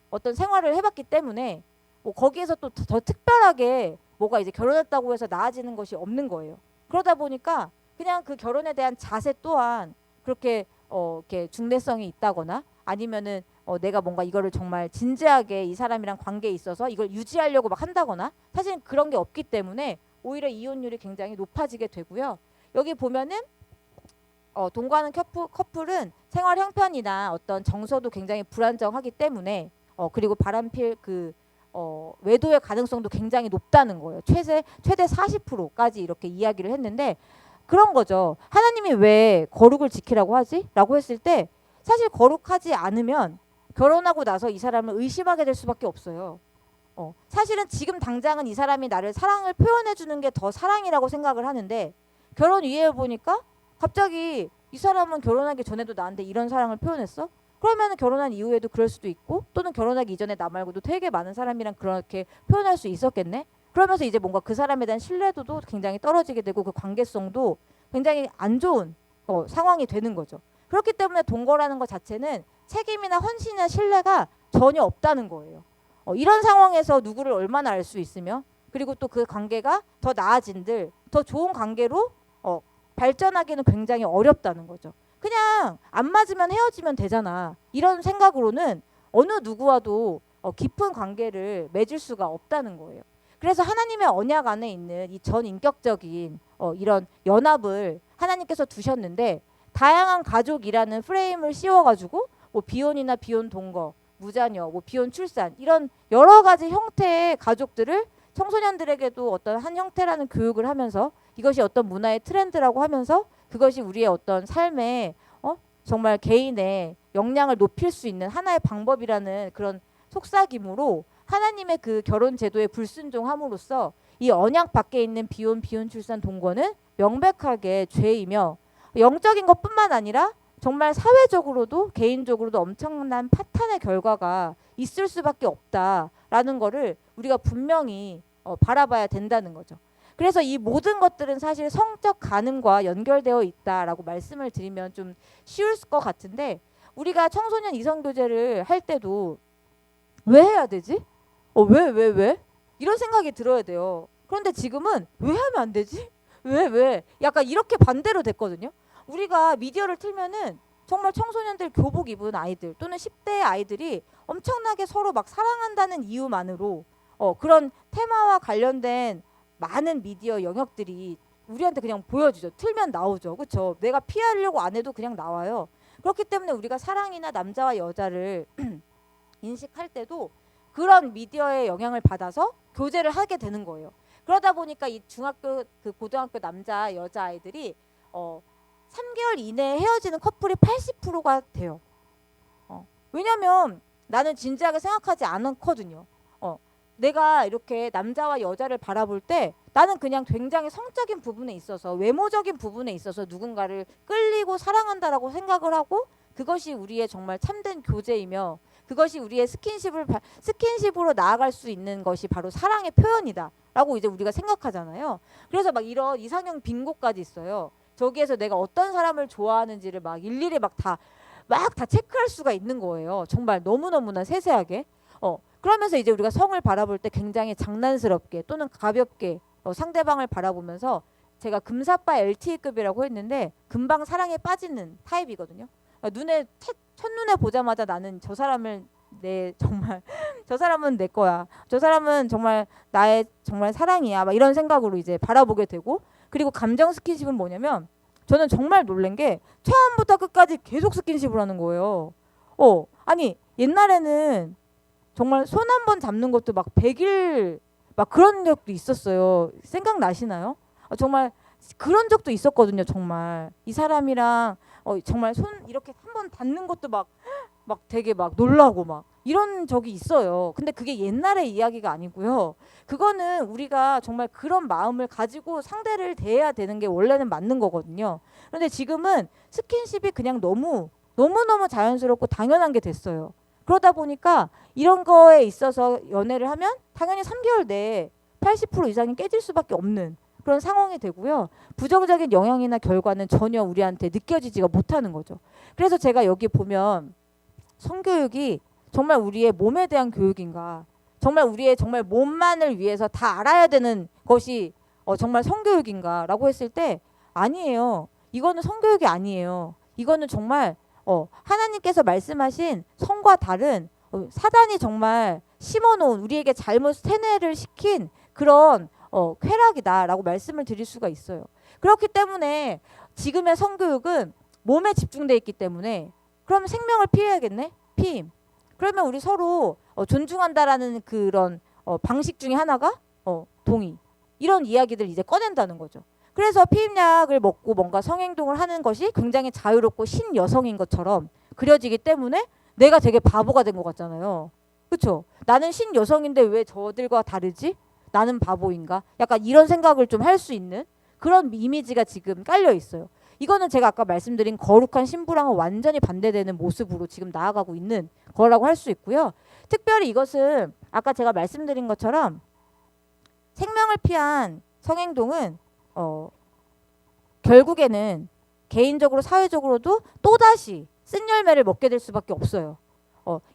어떤 생활을 해봤기 때문에 뭐 거기에서 또 더 특별하게 뭐가 이제 결혼했다고 해서 나아지는 것이 없는 거예요. 그러다 보니까 그냥 그 결혼에 대한 자세 또한 그렇게 이렇게 중대성이 있다거나, 아니면은 내가 뭔가 이거를 정말 진지하게 이 사람이랑 관계에 있어서 이걸 유지하려고 막 한다거나, 사실 그런 게 없기 때문에 오히려 이혼율이 굉장히 높아지게 되고요. 여기 보면은 동거하는 커플은 생활 형편이나 어떤 정서도 굉장히 불안정하기 때문에 그리고 바람필 그 외도의 가능성도 굉장히 높다는 거예요. 최대 40%까지 이렇게 이야기를 했는데, 그런 거죠. 하나님이 왜 거룩을 지키라고 하지? 라고 했을 때, 사실 거룩하지 않으면 결혼하고 나서 이 사람을 의심하게 될 수밖에 없어요. 사실은 지금 당장은 이 사람이 나를 사랑을 표현해 주는 게 더 사랑이라고 생각을 하는데, 결혼 이후에 보니까 갑자기 이 사람은 결혼하기 전에도 나한테 이런 사랑을 표현했어? 그러면 결혼한 이후에도 그럴 수도 있고, 또는 결혼하기 이전에 나 말고도 되게 많은 사람이랑 그렇게 표현할 수 있었겠네? 그러면서 이제 뭔가 그 사람에 대한 신뢰도도 굉장히 떨어지게 되고, 그 관계성도 굉장히 안 좋은 상황이 되는 거죠. 그렇기 때문에 동거라는 것 자체는 책임이나 헌신이나 신뢰가 전혀 없다는 거예요. 이런 상황에서 누구를 얼마나 알 수 있으며, 그리고 또 그 관계가 더 나아진들 더 좋은 관계로 발전하기는 굉장히 어렵다는 거죠. 그냥 안 맞으면 헤어지면 되잖아, 이런 생각으로는 어느 누구와도 깊은 관계를 맺을 수가 없다는 거예요. 그래서 하나님의 언약 안에 있는 이 전인격적인 이런 연합을 하나님께서 두셨는데, 다양한 가족이라는 프레임을 씌워가지고 뭐 비혼이나 비혼 동거, 무자녀, 뭐 비혼 출산, 이런 여러 가지 형태의 가족들을 청소년들에게도 어떤 한 형태라는 교육을 하면서, 이것이 어떤 문화의 트렌드라고 하면서, 그것이 우리의 어떤 삶에 정말 개인의 역량을 높일 수 있는 하나의 방법이라는 그런 속삭임으로 하나님의 그 결혼 제도에 불순종함으로써 이 언약 밖에 있는 비혼, 비혼 출산, 동거는 명백하게 죄이며, 영적인 것뿐만 아니라 정말 사회적으로도 개인적으로도 엄청난 파탄의 결과가 있을 수밖에 없다라는 거를 우리가 분명히 바라봐야 된다는 거죠. 그래서 이 모든 것들은 사실 성적 간음과 연결되어 있다라고 말씀을 드리면 좀 쉬울 것 같은데, 우리가 청소년 이성교제를 할 때도 왜 해야 되지? 왜? 이런 생각이 들어야 돼요. 그런데 지금은 왜 하면 안 되지? 왜? 약간 이렇게 반대로 됐거든요. 우리가 미디어를 틀면은 정말 청소년들 교복 입은 아이들 또는 10대 아이들이 엄청나게 서로 막 사랑한다는 이유만으로 그런 테마와 관련된 많은 미디어 영역들이 우리한테 그냥 보여주죠. 틀면 나오죠. 그렇죠? 내가 피하려고 안 해도 그냥 나와요. 그렇기 때문에 우리가 사랑이나 남자와 여자를 인식할 때도 그런 미디어의 영향을 받아서 교제를 하게 되는 거예요. 그러다 보니까 이 중학교, 그 고등학교 남자 여자 아이들이 3개월 이내에 헤어지는 커플이 80%가 돼요. 왜냐면 나는 진지하게 생각하지 않거든요. 내가 이렇게 남자와 여자를 바라볼 때 나는 그냥 굉장히 성적인 부분에 있어서, 외모적인 부분에 있어서 누군가를 끌리고 사랑한다라고 생각을 하고, 그것이 우리의 정말 참된 교제이며, 그것이 우리의 스킨십으로 나아갈 수 있는 것이 바로 사랑의 표현이다라고 이제 우리가 생각하잖아요. 그래서 막 이런 이상형 빙고까지 있어요. 저기에서 내가 어떤 사람을 좋아하는지를 막 일일이 막 다 체크할 수가 있는 거예요. 정말 너무너무나 세세하게. 그러면서 이제 우리가 성을 바라볼 때 굉장히 장난스럽게 또는 가볍게 상대방을 바라보면서, 제가 금사빠 LTE급이라고 했는데 금방 사랑에 빠지는 타입이거든요. 첫눈에 보자마자 나는 저 사람을 정말 저 사람은 내 거야, 저 사람은 정말 나의 정말 사랑이야, 막 이런 생각으로 이제 바라보게 되고, 그리고 감정 스킨십은 뭐냐면, 저는 정말 놀란 게 처음부터 끝까지 계속 스킨십을 하는 거예요. 아니 옛날에는 정말 손 한 번 잡는 것도 막 100일 막 그런 적도 있었어요. 생각나시나요? 정말 그런 적도 있었거든요. 정말 이 사람이랑 정말 손 이렇게 한 번 닿는 것도 막 되게 막 놀라고 막 이런 적이 있어요. 근데 그게 옛날의 이야기가 아니고요. 그거는 우리가 정말 그런 마음을 가지고 상대를 대해야 되는 게 원래는 맞는 거거든요. 그런데 지금은 스킨십이 그냥 너무 너무너무 자연스럽고 당연한 게 됐어요. 그러다 보니까 이런 거에 있어서 연애를 하면 당연히 3개월 내에 80% 이상이 깨질 수밖에 없는 그런 상황이 되고요. 부정적인 영향이나 결과는 전혀 우리한테 느껴지지가 못하는 거죠. 그래서 제가 여기 보면 성교육이 정말 우리의 몸에 대한 교육인가, 정말 우리의 정말 몸만을 위해서 다 알아야 되는 것이 정말 성교육인가라고 했을 때 아니에요. 이거는 성교육이 아니에요. 이거는 정말 하나님께서 말씀하신 성과 다른 사단이 정말 심어놓은 우리에게 잘못 세뇌를 시킨 그런 쾌락이다라고 말씀을 드릴 수가 있어요. 그렇기 때문에 지금의 성교육은 몸에 집중돼 있기 때문에 그럼 생명을 피해야겠네? 피임. 그러면 우리 서로 존중한다라는 그런 방식 중에 하나가 동의. 이런 이야기들 이제 꺼낸다는 거죠. 그래서 피임약을 먹고 뭔가 성행동을 하는 것이 굉장히 자유롭고 신여성인 것처럼 그려지기 때문에 내가 되게 바보가 된 것 같잖아요. 그렇죠? 나는 신여성인데 왜 저들과 다르지? 나는 바보인가? 약간 이런 생각을 좀 할 수 있는 그런 이미지가 지금 깔려 있어요. 이거는 제가 아까 말씀드린 거룩한 신부랑은 완전히 반대되는 모습으로 지금 나아가고 있는 거라고 할 수 있고요. 특별히 이것은 아까 제가 말씀드린 것처럼 생명을 피한 성행동은 결국에는 개인적으로 사회적으로도 또다시 쓴 열매를 먹게 될 수밖에 없어요.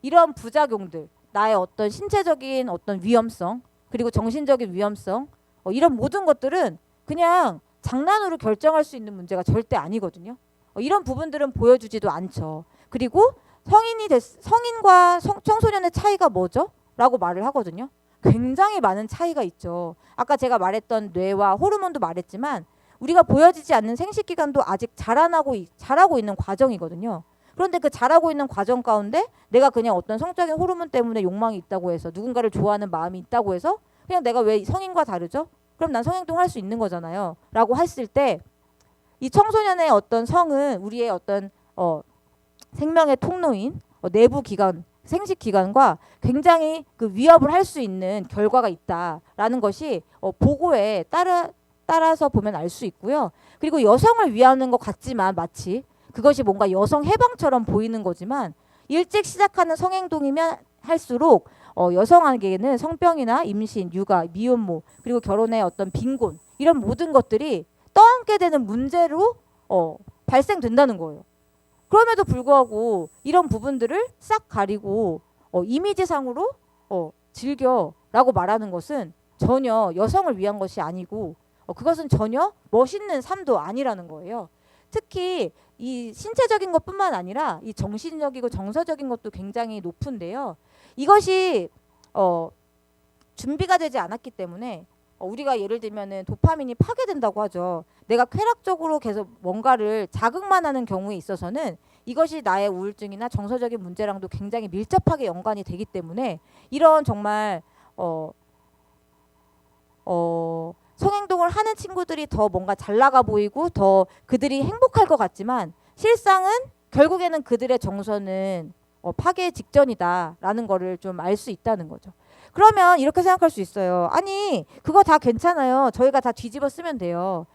이런 부작용들, 나의 어떤 신체적인 어떤 위험성, 그리고 정신적인 위험성, 이런 모든 것들은 그냥 장난으로 결정할 수 있는 문제가 절대 아니거든요. 이런 부분들은 보여주지도 않죠. 그리고 성인과 청소년의 차이가 뭐죠? 라고 말을 하거든요. 굉장히 많은 차이가 있죠. 아까 제가 말했던 뇌와 호르몬도 말했지만 우리가 보여지지 않는 생식기관도 아직 자라고 있는 과정이거든요. 그런데 그 자라고 있는 과정 가운데 내가 그냥 어떤 성적인 호르몬 때문에 욕망이 있다고 해서 누군가를 좋아하는 마음이 있다고 해서 그냥 내가 왜 성인과 다르죠? 그럼 난 성행동 할 수 있는 거잖아요. 라고 했을 때 이 청소년의 어떤 성은 우리의 어떤 생명의 통로인 내부 기관, 생식 기관과 굉장히 그 위협을 할 수 있는 결과가 있다라는 것이 보고에 따라서 보면 알 수 있고요. 그리고 여성을 위하는 것 같지만 마치 그것이 뭔가 여성 해방처럼 보이는 거지만 일찍 시작하는 성행동이면 할수록 여성에게는 성병이나 임신, 육아, 미혼모, 그리고 결혼의 어떤 빈곤 이런 모든 것들이 떠안게 되는 문제로 발생된다는 거예요. 그럼에도 불구하고 이런 부분들을 싹 가리고 이미지상으로 즐겨라고 말하는 것은 전혀 여성을 위한 것이 아니고 그것은 전혀 멋있는 삶도 아니라는 거예요. 특히 이 신체적인 것뿐만 아니라 이 정신적이고 정서적인 것도 굉장히 높은데요. 이것이 준비가 되지 않았기 때문에 우리가 예를 들면은 도파민이 파괴된다고 하죠. 내가 쾌락적으로 계속 뭔가를 자극만 하는 경우에 있어서는 이것이 나의 우울증이나 정서적인 문제랑도 굉장히 밀접하게 연관이 되기 때문에 이런 정말 성행동을 하는 친구들이 더 뭔가 잘 나가 보이고 더 그들이 행복할 것 같지만 실상은 결국에는 그들의 정서는 파괴 직전이다라는 거를 좀 알 수 있다는 거죠. 그러면 이렇게 생각할 수 있어요. 아니 그거 다 괜찮아요. 저희가 다 뒤집어 쓰면 돼요.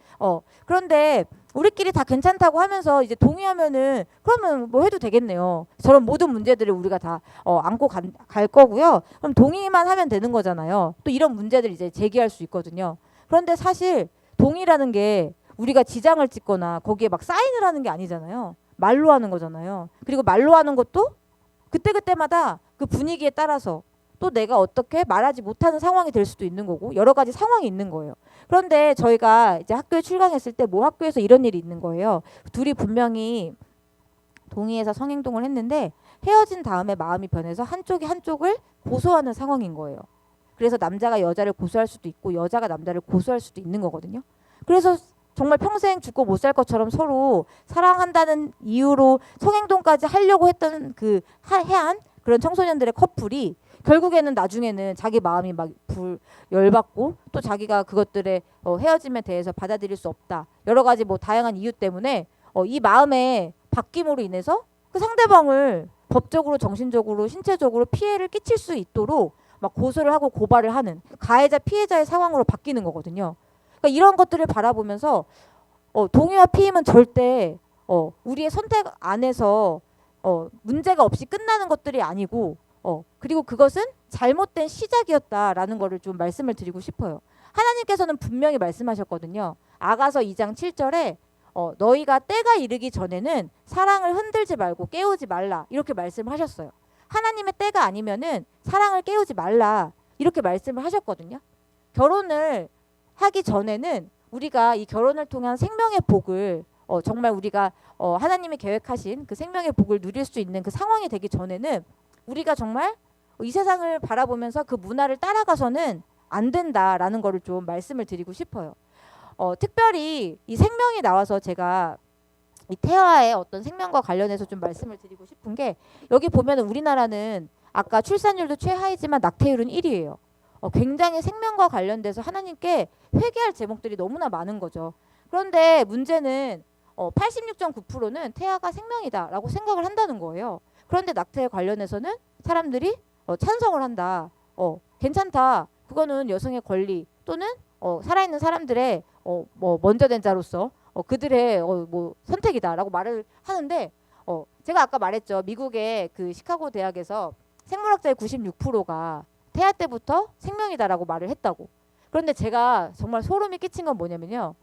그런데 우리끼리 다 괜찮다고 하면서 이제 동의하면은 그러면 뭐 해도 되겠네요. 저런 모든 문제들을 우리가 다 안고 갈 거고요. 그럼 동의만 하면 되는 거잖아요. 또 이런 문제들 이제 제기할 수 있거든요. 그런데 사실 동의라는 게 우리가 지장을 찍거나 거기에 막 사인을 하는 게 아니잖아요. 말로 하는 거잖아요. 그리고 말로 하는 것도 그때그때마다 그 분위기에 따라서 또 내가 어떻게 말하지 못하는 상황이 될 수도 있는 거고 여러 가지 상황이 있는 거예요. 그런데 저희가 이제 학교에 출강했을 때 모 학교에서 이런 일이 있는 거예요. 둘이 분명히 동의해서 성행동을 했는데 헤어진 다음에 마음이 변해서 한쪽이 한쪽을 고소하는 상황인 거예요. 그래서 남자가 여자를 고소할 수도 있고 여자가 남자를 고소할 수도 있는 거거든요. 그래서 정말 평생 죽고 못 살 것처럼 서로 사랑한다는 이유로 성행동까지 하려고 했던 그 해안 그런 청소년들의 커플이 결국에는 나중에는 자기 마음이 막 열받고 또 자기가 그것들의 헤어짐에 대해서 받아들일 수 없다. 여러 가지 뭐 다양한 이유 때문에 이 마음의 바뀜으로 인해서 그 상대방을 법적으로 정신적으로 신체적으로 피해를 끼칠 수 있도록 막 고소를 하고 고발을 하는 가해자 피해자의 상황으로 바뀌는 거거든요. 그러니까 이런 것들을 바라보면서 동의와 피임은 절대 우리의 선택 안에서 문제가 없이 끝나는 것들이 아니고 그리고 그것은 잘못된 시작이었다라는 거를 좀 말씀을 드리고 싶어요. 하나님께서는 분명히 말씀하셨거든요. 아가서 2장 7절에 너희가 때가 이르기 전에는 사랑을 흔들지 말고 깨우지 말라 이렇게 말씀하셨어요. 하나님의 때가 아니면은 사랑을 깨우지 말라 이렇게 말씀을 하셨거든요. 결혼을 하기 전에는 우리가 이 결혼을 통한 생명의 복을 정말 우리가 하나님이 계획하신 그 생명의 복을 누릴 수 있는 그 상황이 되기 전에는 우리가 정말 이 세상을 바라보면서 그 문화를 따라가서는 안 된다라는 거를 좀 말씀을 드리고 싶어요. 특별히 이 생명이 나와서 제가 이 태아의 어떤 생명과 관련해서 좀 말씀을 드리고 싶은 게 여기 보면 우리나라는 아까 출산율도 최하이지만 낙태율은 1위예요. 굉장히 생명과 관련돼서 하나님께 회개할 제목들이 너무나 많은 거죠. 그런데 문제는 86.9%는 태아가 생명이다라고 생각을 한다는 거예요. 그런데 낙태에 관련해서는 사람들이 찬성을 한다. 괜찮다. 그거는 여성의 권리 또는 살아있는 사람들의 뭐 먼저 된 자로서 그들의 뭐 선택이다라고 말을 하는데 제가 아까 말했죠. 미국의 그 시카고 대학에서 생물학자의 96%가 태아 때부터 생명이다라고 말을 했다고. 그런데 제가 정말 소름이 끼친 건 뭐냐면요.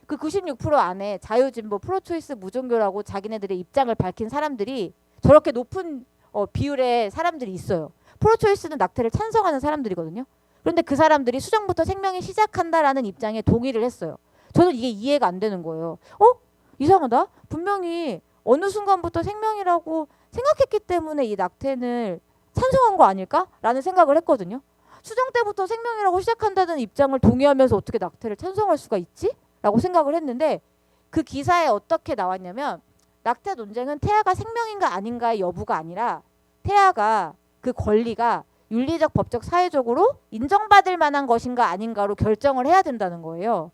그 96% 안에 자유진보, 프로초이스, 무종교라고 자기네들의 입장을 밝힌 사람들이 저렇게 높은 비율의 사람들이 있어요. 프로초이스는 낙태를 찬성하는 사람들이거든요. 그런데 그 사람들이 수정부터 생명이 시작한다라는 입장에 동의를 했어요. 저는 이게 이해가 안 되는 거예요. 이상하다. 분명히 어느 순간부터 생명이라고 생각했기 때문에 이 낙태는 찬성한 거 아닐까라는 생각을 했거든요. 수정 때부터 생명이라고 시작한다는 입장을 동의하면서 어떻게 낙태를 찬성할 수가 있지? 라고 생각을 했는데 그 기사에 어떻게 나왔냐면 낙태 논쟁은 태아가 생명인가 아닌가의 여부가 아니라 태아가 그 권리가 윤리적, 법적, 사회적으로 인정받을 만한 것인가 아닌가로 결정을 해야 된다는 거예요.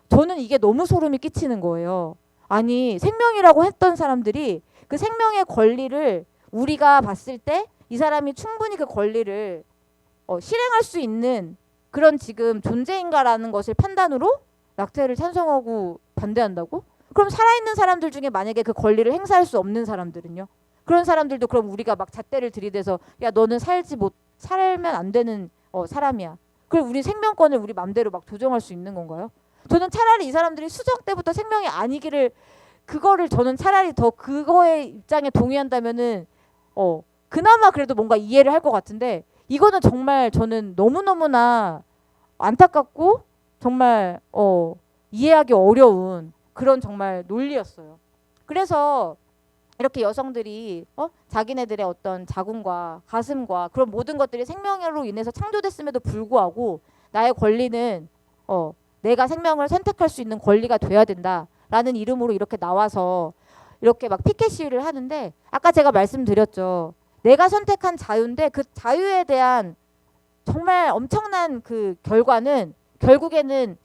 저는 이게 너무 소름이 끼치는 거예요. 아니 생명이라고 했던 사람들이 그 생명의 권리를 우리가 봤을 때 이 사람이 충분히 그 권리를 실행할 수 있는 그런 지금 존재인가라는 것을 판단으로 낙태를 찬성하고 반대한다고? 그럼 살아있는 사람들 중에 만약에 그 권리를 행사할 수 없는 사람들은요? 그런 사람들도 그럼 우리가 막 잣대를 들이대서 야 너는 살면 안 되는 사람이야. 그럼 우리 생명권을 우리 맘대로 막 조정할 수 있는 건가요? 저는 차라리 이 사람들이 수정 때부터 생명이 아니기를 그거를 저는 차라리 더 그거의 입장에 동의한다면은 그나마 그래도 뭔가 이해를 할 것 같은데 이거는 정말 저는 너무너무나 안타깝고 정말 이해하기 어려운 그런 정말 논리였어요. 그래서 이렇게 여성들이 자기네들의 어떤 자궁과 가슴과 그런 모든 것들이 생명으로 인해서 창조됐음에도 불구하고 나의 권리는 내가 생명을 선택할 수 있는 권리가 돼야 된다라는 이름으로 이렇게 나와서 이렇게 막 피켓 시위를 하는데 아까 제가 말씀드렸죠. 내가 선택한 자유인데 그 자유에 대한 정말 엄청난 그 결과는 결국에는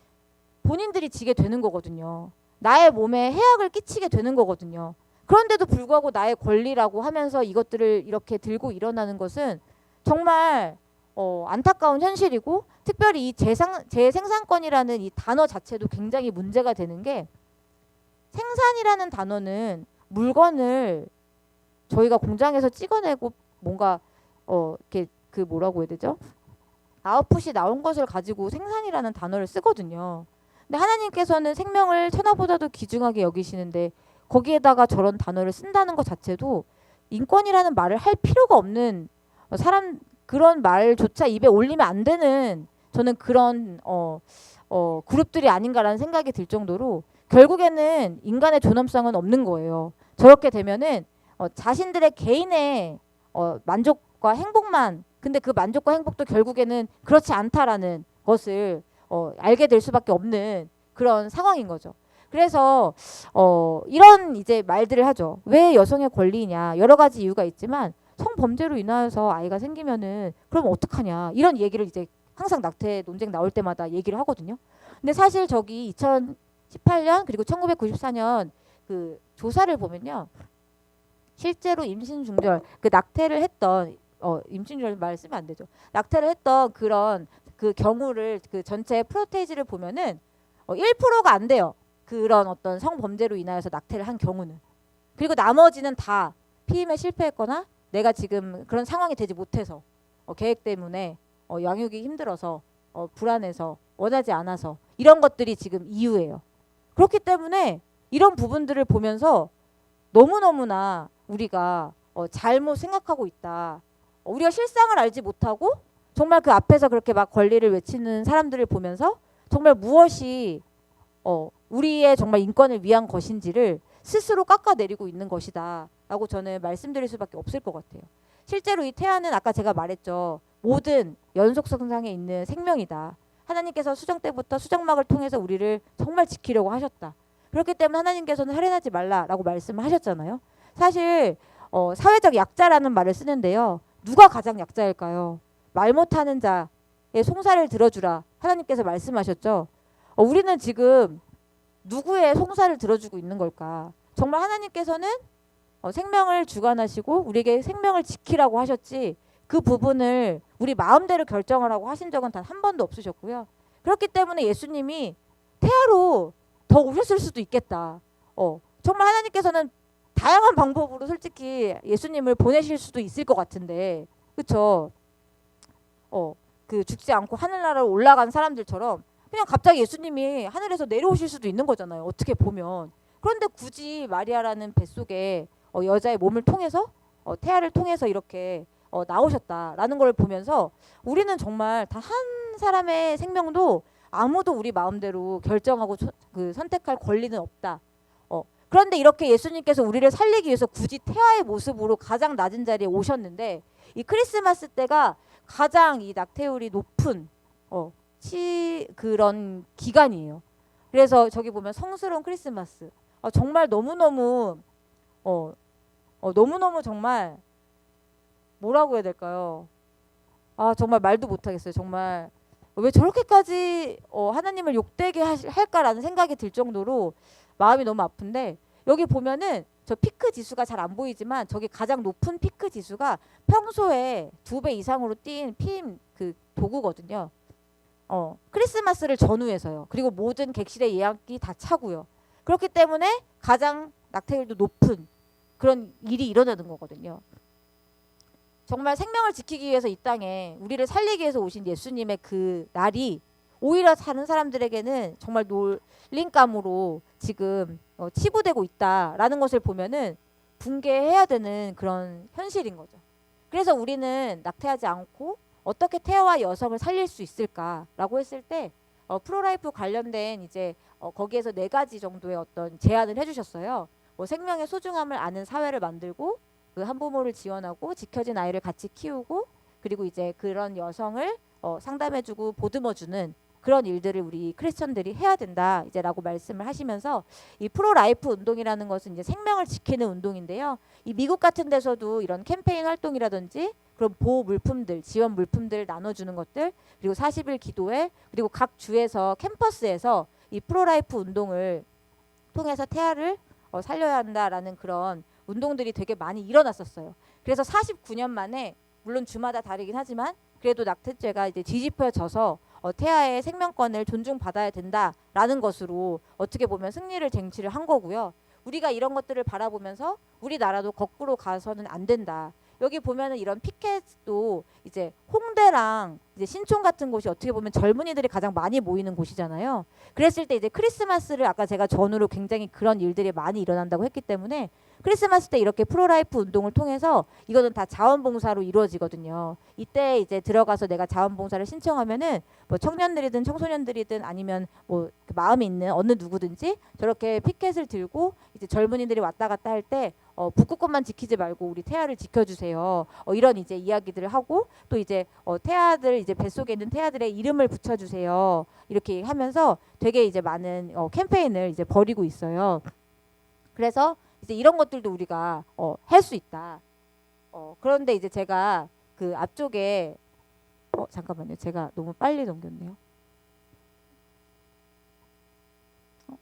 본인들이 지게 되는 거거든요. 나의 몸에 해악을 끼치게 되는 거거든요. 그런데도 불구하고 나의 권리라고 하면서 이것들을 이렇게 들고 일어나는 것은 정말 안타까운 현실이고 특별히 이 재생산권이라는 이 단어 자체도 굉장히 문제가 되는 게 생산이라는 단어는 물건을 저희가 공장에서 찍어내고 뭔가 이렇게 그 뭐라고 해야 되죠? 아웃풋이 나온 것을 가지고 생산이라는 단어를 쓰거든요. 근데 하나님께서는 생명을 천하보다도 귀중하게 여기시는데 거기에다가 저런 단어를 쓴다는 것 자체도 인권이라는 말을 할 필요가 없는 사람 그런 말조차 입에 올리면 안 되는 저는 그런 그룹들이 아닌가라는 생각이 들 정도로 결국에는 인간의 존엄성은 없는 거예요. 저렇게 되면은 자신들의 개인의 만족과 행복만 근데 그 만족과 행복도 결국에는 그렇지 않다라는 것을 알게 될 수밖에 없는 그런 상황인 거죠. 그래서 이런 이제 말들을 하죠. 왜 여성의 권리냐? 여러 가지 이유가 있지만 성범죄로 인하여서 아이가 생기면은 그럼 어떡하냐? 이런 얘기를 이제 항상 낙태 논쟁 나올 때마다 얘기를 하거든요. 근데 사실 저기 2018년 그리고 1994년 그 조사를 보면요. 실제로 임신 중절 그 낙태를 했던 임신 중절 말 쓰면 안 되죠. 낙태를 했던 그런 그 경우를 그 전체 프로테이지를 보면은 1%가 안 돼요. 그런 어떤 성범죄로 인하여서 낙태를 한 경우는. 그리고 나머지는 다 피임에 실패했거나 내가 지금 그런 상황이 되지 못해서 계획 때문에 양육이 힘들어서 불안해서 원하지 않아서 이런 것들이 지금 이유예요. 그렇기 때문에 이런 부분들을 보면서 너무너무나 우리가 잘못 생각하고 있다. 우리가 실상을 알지 못하고 정말 그 앞에서 그렇게 막 권리를 외치는 사람들을 보면서 정말 무엇이 우리의 정말 인권을 위한 것인지를 스스로 깎아내리고 있는 것이다 라고 저는 말씀드릴 수밖에 없을 것 같아요. 실제로 이 태아는 아까 제가 말했죠. 모든 연속성상에 있는 생명이다. 하나님께서 수정 때부터 수정막을 통해서 우리를 정말 지키려고 하셨다. 그렇기 때문에 하나님께서는 할인하지 말라라고 말씀을 하셨잖아요. 사실 사회적 약자라는 말을 쓰는데요. 누가 가장 약자일까요? 말 못하는 자의 송사를 들어주라. 하나님께서 말씀하셨죠. 우리는 지금 누구의 송사를 들어주고 있는 걸까? 정말 하나님께서는 생명을 주관하시고 우리에게 생명을 지키라고 하셨지 그 부분을 우리 마음대로 결정하라고 하신 적은 단 한 번도 없으셨고요. 그렇기 때문에 예수님이 태아로 더 오셨을 수도 있겠다. 정말 하나님께서는 다양한 방법으로 솔직히 예수님을 보내실 수도 있을 것 같은데, 그쵸? 그 죽지 않고 하늘나라로 올라간 사람들처럼 그냥 갑자기 예수님이 하늘에서 내려오실 수도 있는 거잖아요. 어떻게 보면. 그런데 굳이 마리아라는 뱃속에 여자의 몸을 통해서 태아를 통해서 이렇게 나오셨다라는 걸 보면서 우리는 정말 단 한 사람의 생명도 아무도 우리 마음대로 결정하고 선택할 권리는 없다. 그런데 이렇게 예수님께서 우리를 살리기 위해서 굳이 태아의 모습으로 가장 낮은 자리에 오셨는데 이 크리스마스 때가 가장 이 낙태율이 높은 그런 기간이에요. 그래서 저기 보면 성스러운 크리스마스. 정말 너무너무 너무너무 정말 뭐라고 해야 될까요? 정말 말도 못하겠어요. 정말 왜 저렇게까지 하나님을 욕되게 할까라는 생각이 들 정도로 마음이 너무 아픈데 여기 보면은 저 피크 지수가 잘 안 보이지만 저기 가장 높은 피크 지수가 평소에 2배 이상으로 뛴 피임 그 도구거든요. 크리스마스를 전후해서요. 그리고 모든 객실의 예약이 다 차고요. 그렇기 때문에 가장 낙태율도 높은 그런 일이 일어나는 거거든요. 정말 생명을 지키기 위해서 이 땅에 우리를 살리기 위해서 오신 예수님의 그 날이 오히려 다른 사람들에게는 정말 놀림감으로 지금 치부되고 있다라는 것을 보면은 붕괴해야 되는 그런 현실인 거죠. 그래서 우리는 낙태하지 않고 어떻게 태아와 여성을 살릴 수 있을까라고 했을 때 프로라이프 관련된 이제 거기에서 4가지 정도의 어떤 제안을 해주셨어요. 생명의 소중함을 아는 사회를 만들고 그 한부모를 지원하고 지켜진 아이를 같이 키우고 그리고 이제 그런 여성을 상담해주고 보듬어주는 그런 일들을 우리 크리스천들이 해야 된다 이제라고 말씀을 하시면서 이 프로라이프 운동이라는 것은 이제 생명을 지키는 운동인데요. 이 미국 같은 데서도 이런 캠페인 활동이라든지 그런 보호 물품들, 지원 물품들 나눠주는 것들 그리고 40일 기도회 그리고 각 주에서 캠퍼스에서 이 프로라이프 운동을 통해서 태아를 살려야 한다라는 그런 운동들이 되게 많이 일어났었어요. 그래서 49년 만에 물론 주마다 다르긴 하지만 그래도 낙태죄가 이제 뒤집혀져서 태아의 생명권을 존중받아야 된다라는 것으로 어떻게 보면 승리를 쟁취를 한 거고요. 우리가 이런 것들을 바라보면서 우리나라도 거꾸로 가서는 안 된다. 여기 보면은 이런 피켓도 이제 홍대랑 이제 신촌 같은 곳이 어떻게 보면 젊은이들이 가장 많이 모이는 곳이잖아요. 그랬을 때 이제 크리스마스를 아까 제가 전후로 굉장히 그런 일들이 많이 일어난다고 했기 때문에 크리스마스 때 이렇게 프로라이프 운동을 통해서 이거는 다 자원봉사로 이루어지거든요. 이때 이제 들어가서 내가 자원봉사를 신청하면은 뭐 청년들이든 청소년들이든 아니면 뭐 마음이 있는 어느 누구든지 저렇게 피켓을 들고 이제 젊은이들이 왔다 갔다 할 때 북극곰만 지키지 말고 우리 태아를 지켜주세요. 이런 이제 이야기들을 하고 또 이제 태아들 이제 뱃속에 있는 태아들의 이름을 붙여주세요. 이렇게 하면서 되게 이제 많은 캠페인을 이제 벌이고 있어요. 그래서 이제 이런 것들도 우리가 할 수 있다. 그런데 이제 제가 그 앞쪽에 잠깐만요. 제가 너무 빨리 넘겼네요.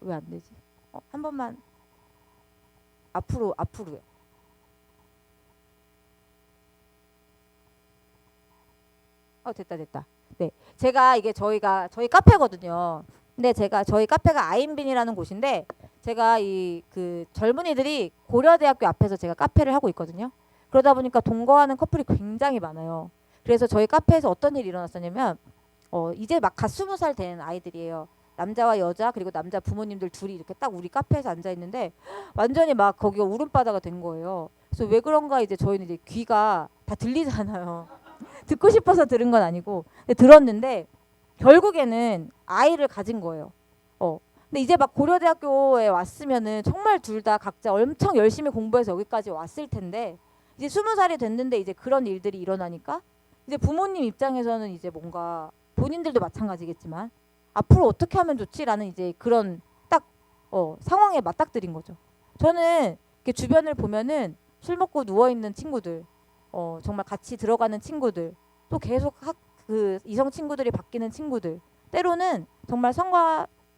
왜 안 되지? 한 번만 앞으로요. 됐다. 네, 제가 이게 저희 카페거든요. 근데 제가 저희 카페가 아임빈이라는 곳인데 제가 이 그 젊은이들이 고려대학교 앞에서 제가 카페를 하고 있거든요. 그러다 보니까 동거하는 커플이 굉장히 많아요. 그래서 저희 카페에서 어떤 일이 일어났었냐면 이제 막 갓 20살 된 아이들이에요. 남자와 여자 그리고 남자 부모님들 둘이 이렇게 딱 우리 카페에서 앉아 있는데 완전히 막 거기가 울음바다가 된 거예요. 그래서 왜 그런가 이제 저희는 이제 귀가 다 들리잖아요. 듣고 싶어서 들은 건 아니고 근데 들었는데 결국에는 아이를 가진 거예요. 근데 이제 막 고려대학교에 왔으면은 정말 둘 다 각자 엄청 열심히 공부해서 여기까지 왔을 텐데 이제 20살이 됐는데 이제 그런 일들이 일어나니까 이제 부모님 입장에서는 이제 뭔가 본인들도 마찬가지겠지만 앞으로 어떻게 하면 좋지라는 이제 그런 딱 상황에 맞닥뜨린 거죠. 저는 이렇게 주변을 보면은 술 먹고 누워 있는 친구들, 정말 같이 들어가는 친구들, 또 계속 그 이성 친구들이 바뀌는 친구들, 때로는 정말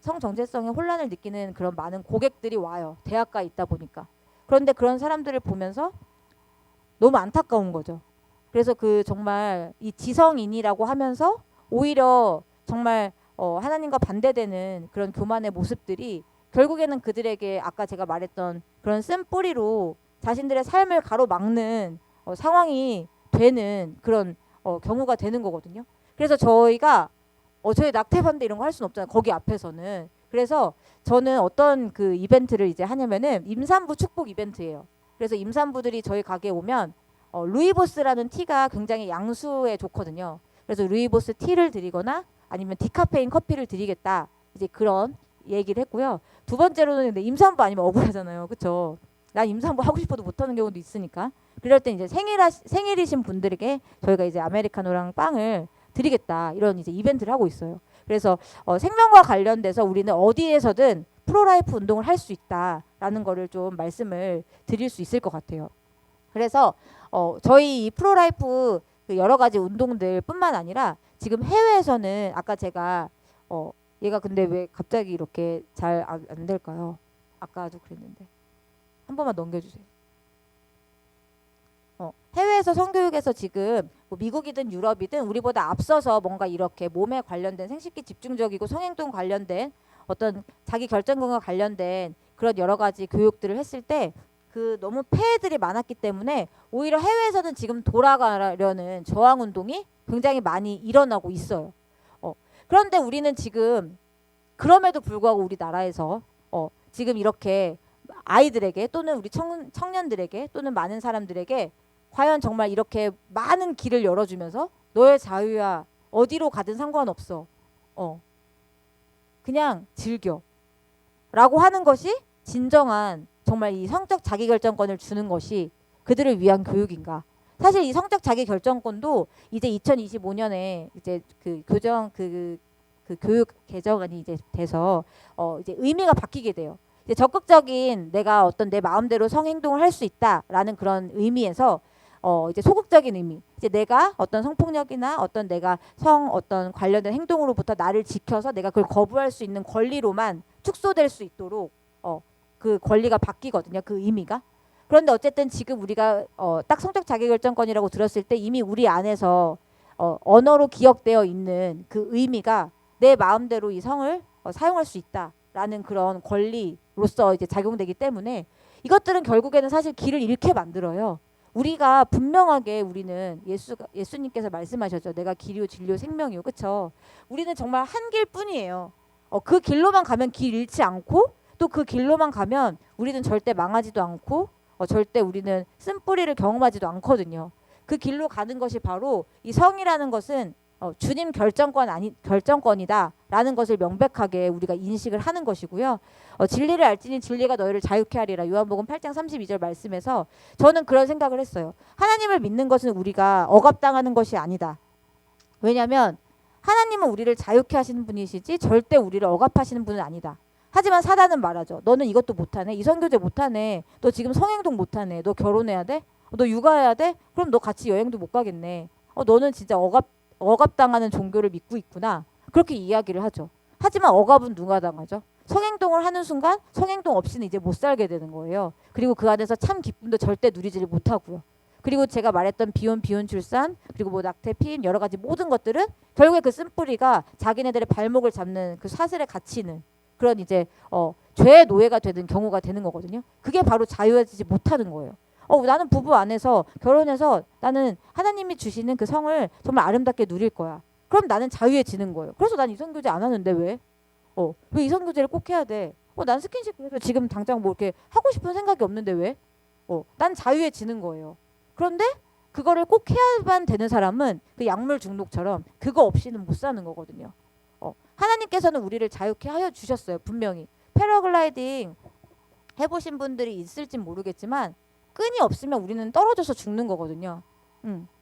성정체성에 혼란을 느끼는 그런 많은 고객들이 와요. 대학가에 있다 보니까. 그런데 그런 사람들을 보면서 너무 안타까운 거죠. 그래서 그 정말 이 지성인이라고 하면서 오히려 정말 하나님과 반대되는 그런 교만의 모습들이 결국에는 그들에게 아까 제가 말했던 그런 쓴뿌리로 자신들의 삶을 가로막는 상황이 되는 그런 경우가 되는 거거든요. 그래서 저희가 저희 낙태반대 이런 거 할 수는 없잖아요. 거기 앞에서는. 그래서 저는 어떤 그 이벤트를 이제 하냐면은 임산부 축복 이벤트예요. 그래서 임산부들이 저희 가게에 오면 루이보스라는 티가 굉장히 양수에 좋거든요. 그래서 루이보스 티를 드리거나 아니면 디카페인 커피를 드리겠다. 이제 그런 얘기를 했고요. 두 번째로는 근데 임산부 아니면 억울하잖아요. 그렇죠? 난 임산부 하고 싶어도 못하는 경우도 있으니까. 그럴 때 이제 생일이신 분들에게 저희가 이제 아메리카노랑 빵을 드리겠다. 이런 이제 이벤트를 하고 있어요. 그래서 생명과 관련돼서 우리는 어디에서든 프로라이프 운동을 할 수 있다라는 거를 좀 말씀을 드릴 수 있을 것 같아요. 그래서 저희 이 프로라이프 그 여러 가지 운동들뿐만 아니라 지금 해외에서는 아까 제가 얘가 근데 왜 갑자기 이렇게 잘 안 될까요? 아까도 그랬는데 한 번만 넘겨주세요. 해외에서 성교육에서 지금 뭐 미국이든 유럽이든 우리보다 앞서서 뭔가 이렇게 몸에 관련된 생식기 집중적이고 성행동 관련된 어떤 자기 결정권과 관련된 그런 여러 가지 교육들을 했을 때 그 너무 폐해들이 많았기 때문에 오히려 해외에서는 지금 돌아가려는 저항 운동이 굉장히 많이 일어나고 있어요. 그런데 우리는 지금 그럼에도 불구하고 우리나라에서 지금 이렇게 아이들에게 또는 우리 청년들에게 또는 많은 사람들에게 과연 정말 이렇게 많은 길을 열어주면서 너의 자유야 어디로 가든 상관없어 그냥 즐겨 라고 하는 것이 진정한 정말 이 성적 자기결정권을 주는 것이 그들을 위한 교육인가. 사실 이 성적 자기결정권도 이제 2025년에 이제 그 교육 개정안이 이제 돼서 이제 의미가 바뀌게 돼요. 이제 적극적인 내가 어떤 내 마음대로 성행동을 할 수 있다라는 그런 의미에서 이제 소극적인 의미. 이제 내가 어떤 성폭력이나 어떤 내가 어떤 관련된 행동으로부터 나를 지켜서 내가 그걸 거부할 수 있는 권리로만 축소될 수 있도록 그 권리가 바뀌거든요. 그 의미가. 그런데 어쨌든 지금 우리가 딱 성적 자기결정권이라고 들었을 때 이미 우리 안에서 언어로 기억되어 있는 그 의미가 내 마음대로 이 성을 사용할 수 있다라는 그런 권리로서 이제 작용되기 때문에 이것들은 결국에는 사실 길을 잃게 만들어요. 우리가 분명하게 우리는 예수님께서 말씀하셨죠. 내가 길이요 진리요 생명이요. 그렇죠? 우리는 정말 한 길뿐이에요. 그 길로만 가면 길 잃지 않고 또 그 길로만 가면 우리는 절대 망하지도 않고 절대 우리는 쓴뿌리를 경험하지도 않거든요. 그 길로 가는 것이 바로 이 성이라는 것은 주님 결정권이다라는 것을 명백하게 우리가 인식을 하는 것이고요. 진리를 알지니 진리가 너희를 자유케 하리라. 요한복음 8장 32절 말씀에서 저는 그런 생각을 했어요. 하나님을 믿는 것은 우리가 억압당하는 것이 아니다. 왜냐하면 하나님은 우리를 자유케 하시는 분이시지 절대 우리를 억압하시는 분은 아니다. 하지만 사단은 말하죠. 너는 이것도 못하네. 이성교제 못하네. 너 지금 성행동 못하네. 너 결혼해야 돼? 너 육아해야 돼? 그럼 너 같이 여행도 못 가겠네. 너는 진짜 억압당하는 종교를 믿고 있구나. 그렇게 이야기를 하죠. 하지만 억압은 누가 당하죠? 성행동을 하는 순간 성행동 없이는 이제 못 살게 되는 거예요. 그리고 그 안에서 참 기쁨도 절대 누리지를 못하고요. 그리고 제가 말했던 비혼 출산, 그리고 뭐 낙태, 피임 여러 가지 모든 것들은 결국에 그 쓴뿌리가 자기네들의 발목을 잡는 그 사슬에 갇히는 그런 이제 죄의 노예가 되는 경우가 되는 거거든요. 그게 바로 자유해지지 못하는 거예요. 나는 부부 안에서 결혼해서 나는 하나님이 주시는 그 성을 정말 아름답게 누릴 거야. 그럼 나는 자유해지는 거예요. 그래서 난 이성교제 안 하는데 왜? 왜 이성교제를 꼭 해야 돼? 난 스킨십 그래서 지금 당장 뭐 이렇게 하고 싶은 생각이 없는데 왜? 난 자유해지는 거예요. 그런데 그거를 꼭 해야만 되는 사람은 그 약물 중독처럼 그거 없이는 못 사는 거거든요. 하나님께서는 우리를 자유케 하여 주셨어요. 분명히. 패러글라이딩 해보신 분들이 있을진 모르겠지만 끈이 없으면 우리는 떨어져서 죽는 거거든요.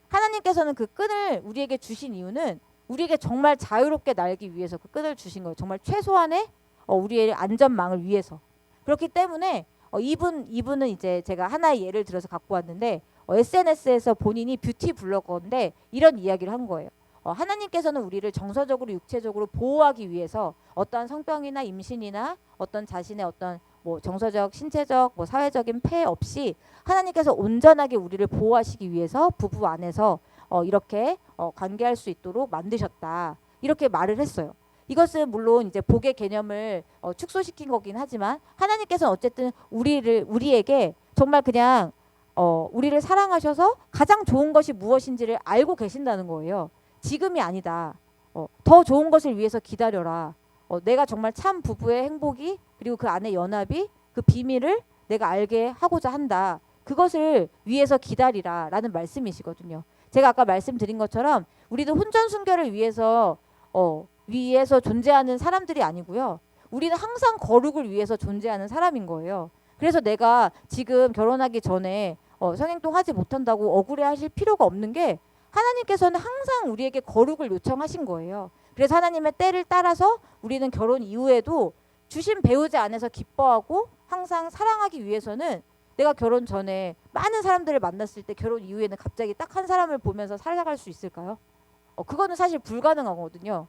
하나님께서는 그 끈을 우리에게 주신 이유는 우리에게 정말 자유롭게 날기 위해서 그 끈을 주신 거예요. 정말 최소한의 우리의 안전망을 위해서. 그렇기 때문에 이분은 이제 제가 하나의 예를 들어서 갖고 왔는데 SNS에서 본인이 뷰티 블로거인데 이런 이야기를 한 거예요. 하나님께서는 우리를 정서적으로 육체적으로 보호하기 위해서 어떠한 성병이나 임신이나 어떤 자신의 어떤 뭐 정서적, 신체적, 뭐 사회적인 폐해 없이 하나님께서 온전하게 우리를 보호하시기 위해서 부부 안에서 이렇게 관계할 수 있도록 만드셨다. 이렇게 말을 했어요. 이것은 물론 이제 복의 개념을 축소시킨 거긴 하지만 하나님께서는 어쨌든 우리에게 정말 그냥 우리를 사랑하셔서 가장 좋은 것이 무엇인지를 알고 계신다는 거예요. 지금이 아니다. 더 좋은 것을 위해서 기다려라. 내가 정말 참 부부의 행복이 그리고 그 안에 연합이 그 비밀을 내가 알게 하고자 한다. 그것을 위해서 기다리라 라는 말씀이시거든요. 제가 아까 말씀드린 것처럼 우리도 혼전순결을 위해서 존재하는 사람들이 아니고요. 우리는 항상 거룩을 위해서 존재하는 사람인 거예요. 그래서 내가 지금 결혼하기 전에 성행동 하지 못한다고 억울해하실 필요가 없는 게 하나님께서는 항상 우리에게 거룩을 요청하신 거예요. 그래서 하나님의 때를 따라서 우리는 결혼 이후에도 주신 배우자 안에서 기뻐하고 항상 사랑하기 위해서는 내가 결혼 전에 많은 사람들을 만났을 때 결혼 이후에는 갑자기 딱 한 사람을 보면서 살아갈 수 있을까요? 그거는 사실 불가능하거든요.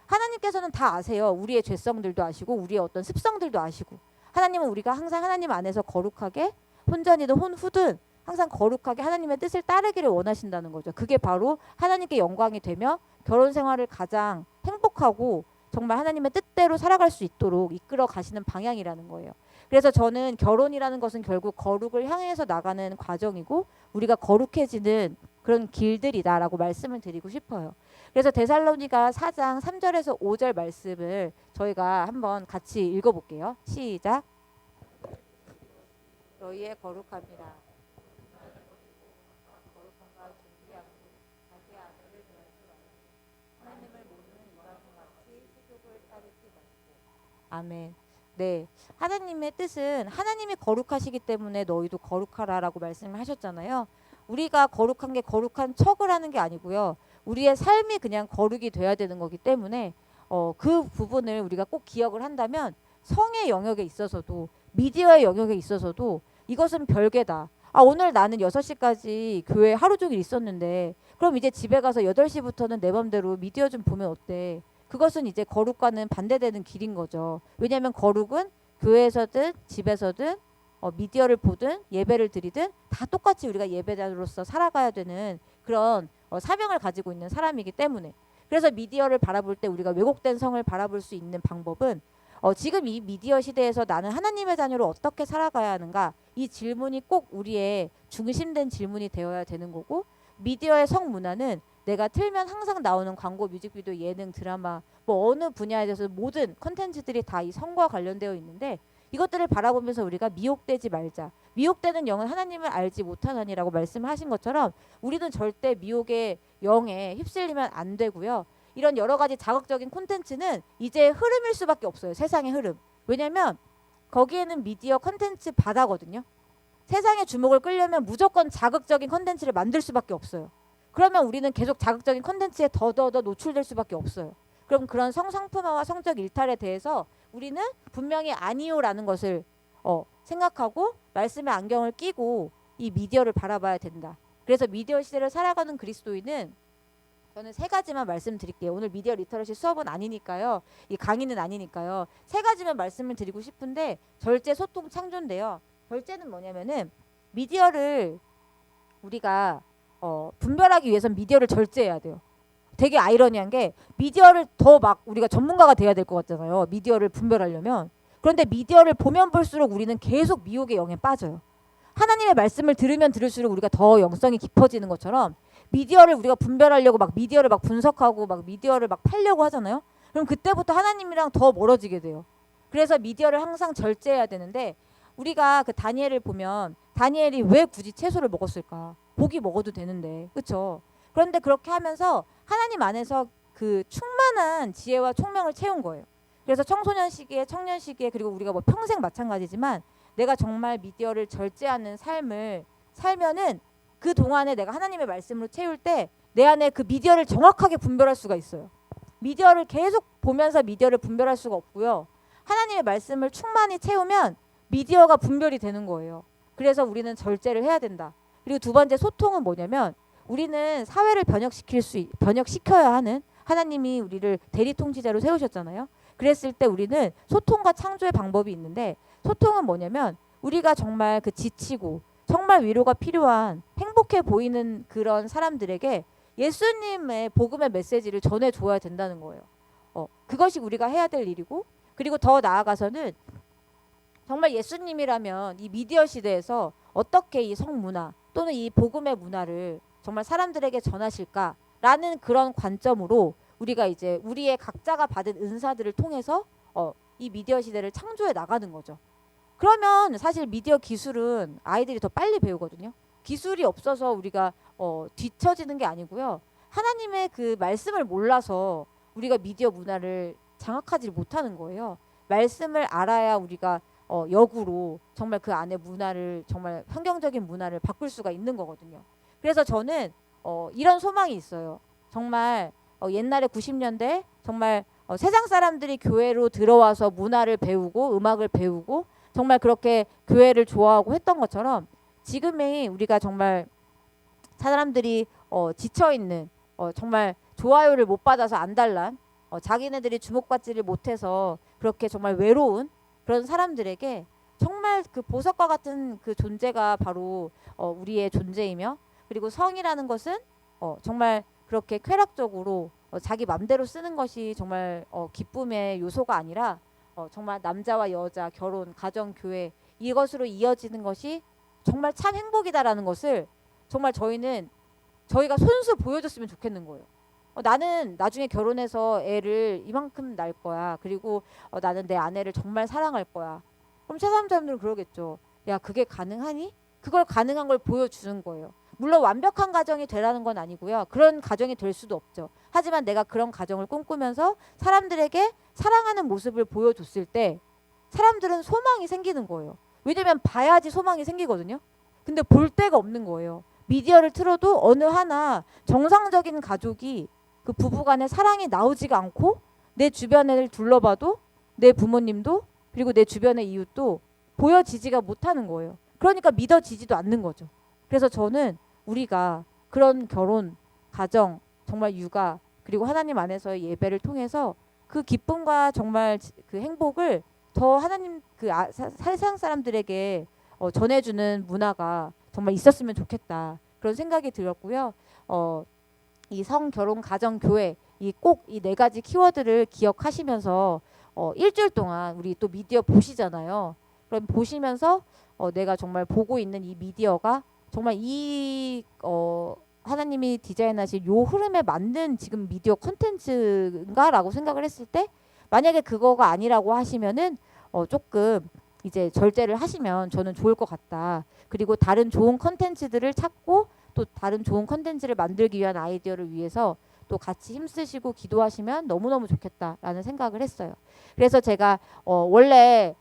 하나님께서는 다 아세요. 우리의 죄성들도 아시고 우리의 어떤 습성들도 아시고 하나님은 우리가 항상 하나님 안에서 거룩하게 혼전이든 혼후든 항상 거룩하게 하나님의 뜻을 따르기를 원하신다는 거죠. 그게 바로 하나님께 영광이 되며 결혼 생활을 가장 행복하고 정말 하나님의 뜻대로 살아갈 수 있도록 이끌어 가시는 방향이라는 거예요. 그래서 저는 결혼이라는 것은 결국 거룩을 향해서 나가는 과정이고 우리가 거룩해지는 그런 길들이다라고 말씀을 드리고 싶어요. 그래서 데살로니가 4장 3절에서 5절 말씀을 저희가 한번 같이 읽어볼게요. 시작. 너희의 거룩함이라 거룩함과 존귀함은 자기 아들을 배우지 말고 하나님을 모르는 이방인 같이 세속을 따르지 말고. 아멘. 네, 하나님의 뜻은 하나님이 거룩하시기 때문에 너희도 거룩하라라고 말씀을 하셨잖아요. 우리가 거룩한 게 거룩한 척을 하는 게 아니고요. 우리의 삶이 그냥 거룩이 돼야 되는 거기 때문에 그 부분을 우리가 꼭 기억을 한다면 성의 영역에 있어서도 미디어의 영역에 있어서도 이것은 별개다. 오늘 나는 6시까지 교회 하루 종일 있었는데 그럼 이제 집에 가서 8시부터는 내 맘대로 미디어 좀 보면 어때? 그것은 이제 거룩과는 반대되는 길인 거죠. 왜냐하면 거룩은 교회에서든 집에서든 미디어를 보든 예배를 드리든 다 똑같이 우리가 예배자로서 살아가야 되는 그런 사명을 가지고 있는 사람이기 때문에 그래서 미디어를 바라볼 때 우리가 왜곡된 성을 바라볼 수 있는 방법은 지금 이 미디어 시대에서 나는 하나님의 자녀로 어떻게 살아가야 하는가 이 질문이 꼭 우리의 중심된 질문이 되어야 되는 거고 미디어의 성문화는 내가 틀면 항상 나오는 광고, 뮤직비디오, 예능, 드라마 뭐 어느 분야에 대해서 모든 컨텐츠들이 다 이 성과 관련되어 있는데 이것들을 바라보면서 우리가 미혹되지 말자. 미혹되는 영은 하나님을 알지 못하나니라고 말씀하신 것처럼 우리는 절대 미혹의 영에 휩쓸리면 안 되고요. 이런 여러 가지 자극적인 콘텐츠는 이제 흐름일 수밖에 없어요. 세상의 흐름. 왜냐하면 거기에는 미디어 콘텐츠 바다거든요. 세상의 주목을 끌려면 무조건 자극적인 콘텐츠를 만들 수밖에 없어요. 그러면 우리는 계속 자극적인 콘텐츠에 더 노출될 수밖에 없어요. 그럼 그런 성상품화와 성적 일탈에 대해서 우리는 분명히 아니요라는 것을 생각하고 말씀의 안경을 끼고 이 미디어를 바라봐야 된다. 그래서 미디어 시대를 살아가는 그리스도인은 저는 3가지만 말씀드릴게요. 오늘 미디어 리터러시 수업은 아니니까요. 이 강의는 아니니까요. 3가지만 말씀을 드리고 싶은데 절제, 소통, 창조인데요. 절제는 뭐냐면은 미디어를 우리가 분별하기 위해선 미디어를 절제해야 돼요. 되게 아이러니한 게 미디어를 더 막 우리가 전문가가 돼야 될 것 같잖아요. 미디어를 분별하려면. 그런데 미디어를 보면 볼수록 우리는 계속 미혹의 영에 빠져요. 하나님의 말씀을 들으면 들을수록 우리가 더 영성이 깊어지는 것처럼 미디어를 우리가 분별하려고 막 미디어를 막 분석하고 막 미디어를 막 팔려고 하잖아요. 그럼 그때부터 하나님이랑 더 멀어지게 돼요. 그래서 미디어를 항상 절제해야 되는데 우리가 그 다니엘을 보면 다니엘이 왜 굳이 채소를 먹었을까? 고기 먹어도 되는데. 그렇죠? 그런데 그렇게 하면서 하나님 안에서 그 충만한 지혜와 총명을 채운 거예요. 그래서 청소년 시기에 청년 시기에 그리고 우리가 뭐 평생 마찬가지지만 내가 정말 미디어를 절제하는 삶을 살면은 그 동안에 내가 하나님의 말씀으로 채울 때 내 안에 그 미디어를 정확하게 분별할 수가 있어요. 미디어를 계속 보면서 미디어를 분별할 수가 없고요. 하나님의 말씀을 충만히 채우면 미디어가 분별이 되는 거예요. 그래서 우리는 절제를 해야 된다. 그리고 두 번째 소통은 뭐냐면 우리는 사회를 변혁시켜야 하는 하나님이 우리를 대리 통치자로 세우셨잖아요. 그랬을 때 우리는 소통과 창조의 방법이 있는데 소통은 뭐냐면 우리가 정말 그 지치고 정말 위로가 필요한 행복해 보이는 그런 사람들에게 예수님의 복음의 메시지를 전해줘야 된다는 거예요. 그것이 우리가 해야 될 일이고 그리고 더 나아가서는 정말 예수님이라면 이 미디어 시대에서 어떻게 이 성문화 또는 이 복음의 문화를 정말 사람들에게 전하실까라는 그런 관점으로 우리가 이제 우리의 각자가 받은 은사들을 통해서 이 미디어 시대를 창조해 나가는 거죠. 그러면 사실 미디어 기술은 아이들이 더 빨리 배우거든요. 기술이 없어서 우리가 뒤처지는 게 아니고요. 하나님의 그 말씀을 몰라서 우리가 미디어 문화를 장악하지 못하는 거예요. 말씀을 알아야 우리가 역으로 정말 그 안에 문화를 정말 환경적인 문화를 바꿀 수가 있는 거거든요. 그래서 저는 이런 소망이 있어요. 정말 옛날에 90년대 정말 세상 사람들이 교회로 들어와서 문화를 배우고 음악을 배우고 정말 그렇게 교회를 좋아하고 했던 것처럼 지금의 우리가 정말 사람들이 지쳐있는 정말 좋아요를 못 받아서 안달난 자기네들이 주목받지를 못해서 그렇게 정말 외로운 그런 사람들에게 정말 그 보석과 같은 그 존재가 바로 우리의 존재이며 그리고 성이라는 것은 정말 그렇게 쾌락적으로 자기 맘대로 쓰는 것이 정말 기쁨의 요소가 아니라 정말 남자와 여자, 결혼, 가정, 교회 이것으로 이어지는 것이 정말 참 행복이다라는 것을 정말 저희가 손수 보여줬으면 좋겠는 거예요. 나는 나중에 결혼해서 애를 이만큼 낳을 거야. 그리고 나는 내 아내를 정말 사랑할 거야. 그럼 세상 사람들은 그러겠죠. 야, 그게 가능하니? 그걸 가능한 걸 보여주는 거예요. 물론 완벽한 가정이 되라는 건 아니고요. 그런 가정이 될 수도 없죠. 하지만 내가 그런 가정을 꿈꾸면서 사람들에게 사랑하는 모습을 보여줬을 때 사람들은 소망이 생기는 거예요. 왜냐면 봐야지 소망이 생기거든요. 근데 볼 데가 없는 거예요. 미디어를 틀어도 어느 하나 정상적인 가족이 그 부부간의 사랑이 나오지가 않고 내 주변을 둘러봐도 내 부모님도 그리고 내 주변의 이웃도 보여지지가 못하는 거예요. 그러니까 믿어지지도 않는 거죠. 그래서 저는 우리가 그런 결혼, 가정, 정말 육아 그리고 하나님 안에서의 예배를 통해서 그 기쁨과 정말 그 행복을 더 하나님 세상 사람들에게 전해주는 문화가 정말 있었으면 좋겠다 그런 생각이 들었고요. 이 성, 결혼, 가정, 교회 이 꼭 이 네 가지 키워드를 기억하시면서 일주일 동안 우리 또 미디어 보시잖아요. 그럼 보시면서 내가 정말 보고 있는 이 미디어가 정말 이 하나님이 디자인하신 요 흐름에 맞는 지금 미디어 콘텐츠인가라고 생각을 했을 때 만약에 그거가 아니라고 하시면은 조금 이제 절제를 하시면 저는 좋을 것 같다. 그리고 다른 좋은 컨텐츠들을 찾고 또 다른 좋은 컨텐츠를 만들기 위한 아이디어를 위해서 또 같이 힘쓰시고 기도하시면 너무너무 좋겠다라는 생각을 했어요. 그래서 제가 원래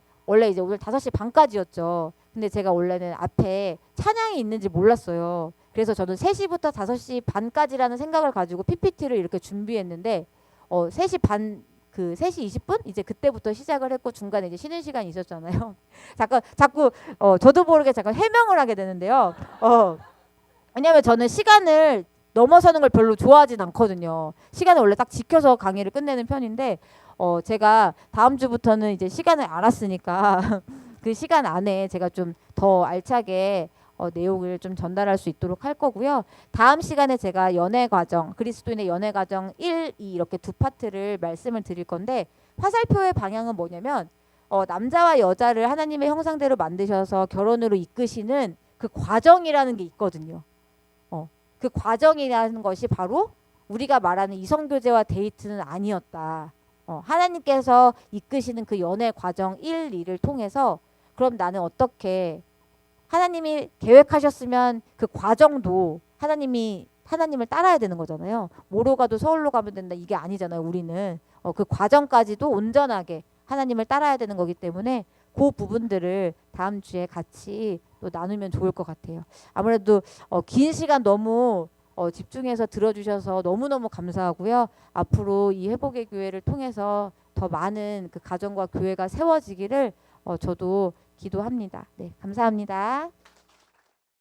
이제 오늘 5시 반까지였죠. 근데 제가 원래는 앞에 찬양이 있는지 몰랐어요. 그래서 저는 3시부터 5시 반까지라는 생각을 가지고 PPT를 이렇게 준비했는데 3시 반 3시 20분 이제 그때부터 시작을 했고 중간에 이제 쉬는 시간이 있었잖아요. 자꾸 저도 모르게 잠깐 해명을 하게 되는데요. 왜냐면 저는 시간을 넘어서는 걸 별로 좋아하진 않거든요. 시간을 원래 딱 지켜서 강의를 끝내는 편인데 제가 다음 주부터는 이제 시간을 알았으니까 그 시간 안에 제가 좀 더 알차게 내용을 좀 전달할 수 있도록 할 거고요. 다음 시간에 제가 연애 과정, 그리스도인의 연애 과정 1, 2 이렇게 두 파트를 말씀을 드릴 건데 화살표의 방향은 뭐냐면 남자와 여자를 하나님의 형상대로 만드셔서 결혼으로 이끄시는 그 과정이라는 게 있거든요. 그 과정이라는 것이 바로 우리가 말하는 이성교제와 데이트는 아니었다. 하나님께서 이끄시는 그 연애 과정 1, 2를 통해서 그럼 나는 어떻게 하나님이 계획하셨으면 그 과정도 하나님을 따라야 되는 거잖아요. 뭐로 가도 서울로 가면 된다 이게 아니잖아요. 우리는 그 과정까지도 온전하게 하나님을 따라야 되는 거기 때문에 그 부분들을 다음 주에 같이 또 나누면 좋을 것 같아요. 아무래도 긴 시간 너무 집중해서 들어주셔서 너무너무 감사하고요. 앞으로 이 회복의 교회를 통해서 더 많은 그 가정과 교회가 세워지기를 저도 기도합니다. 네, 감사합니다.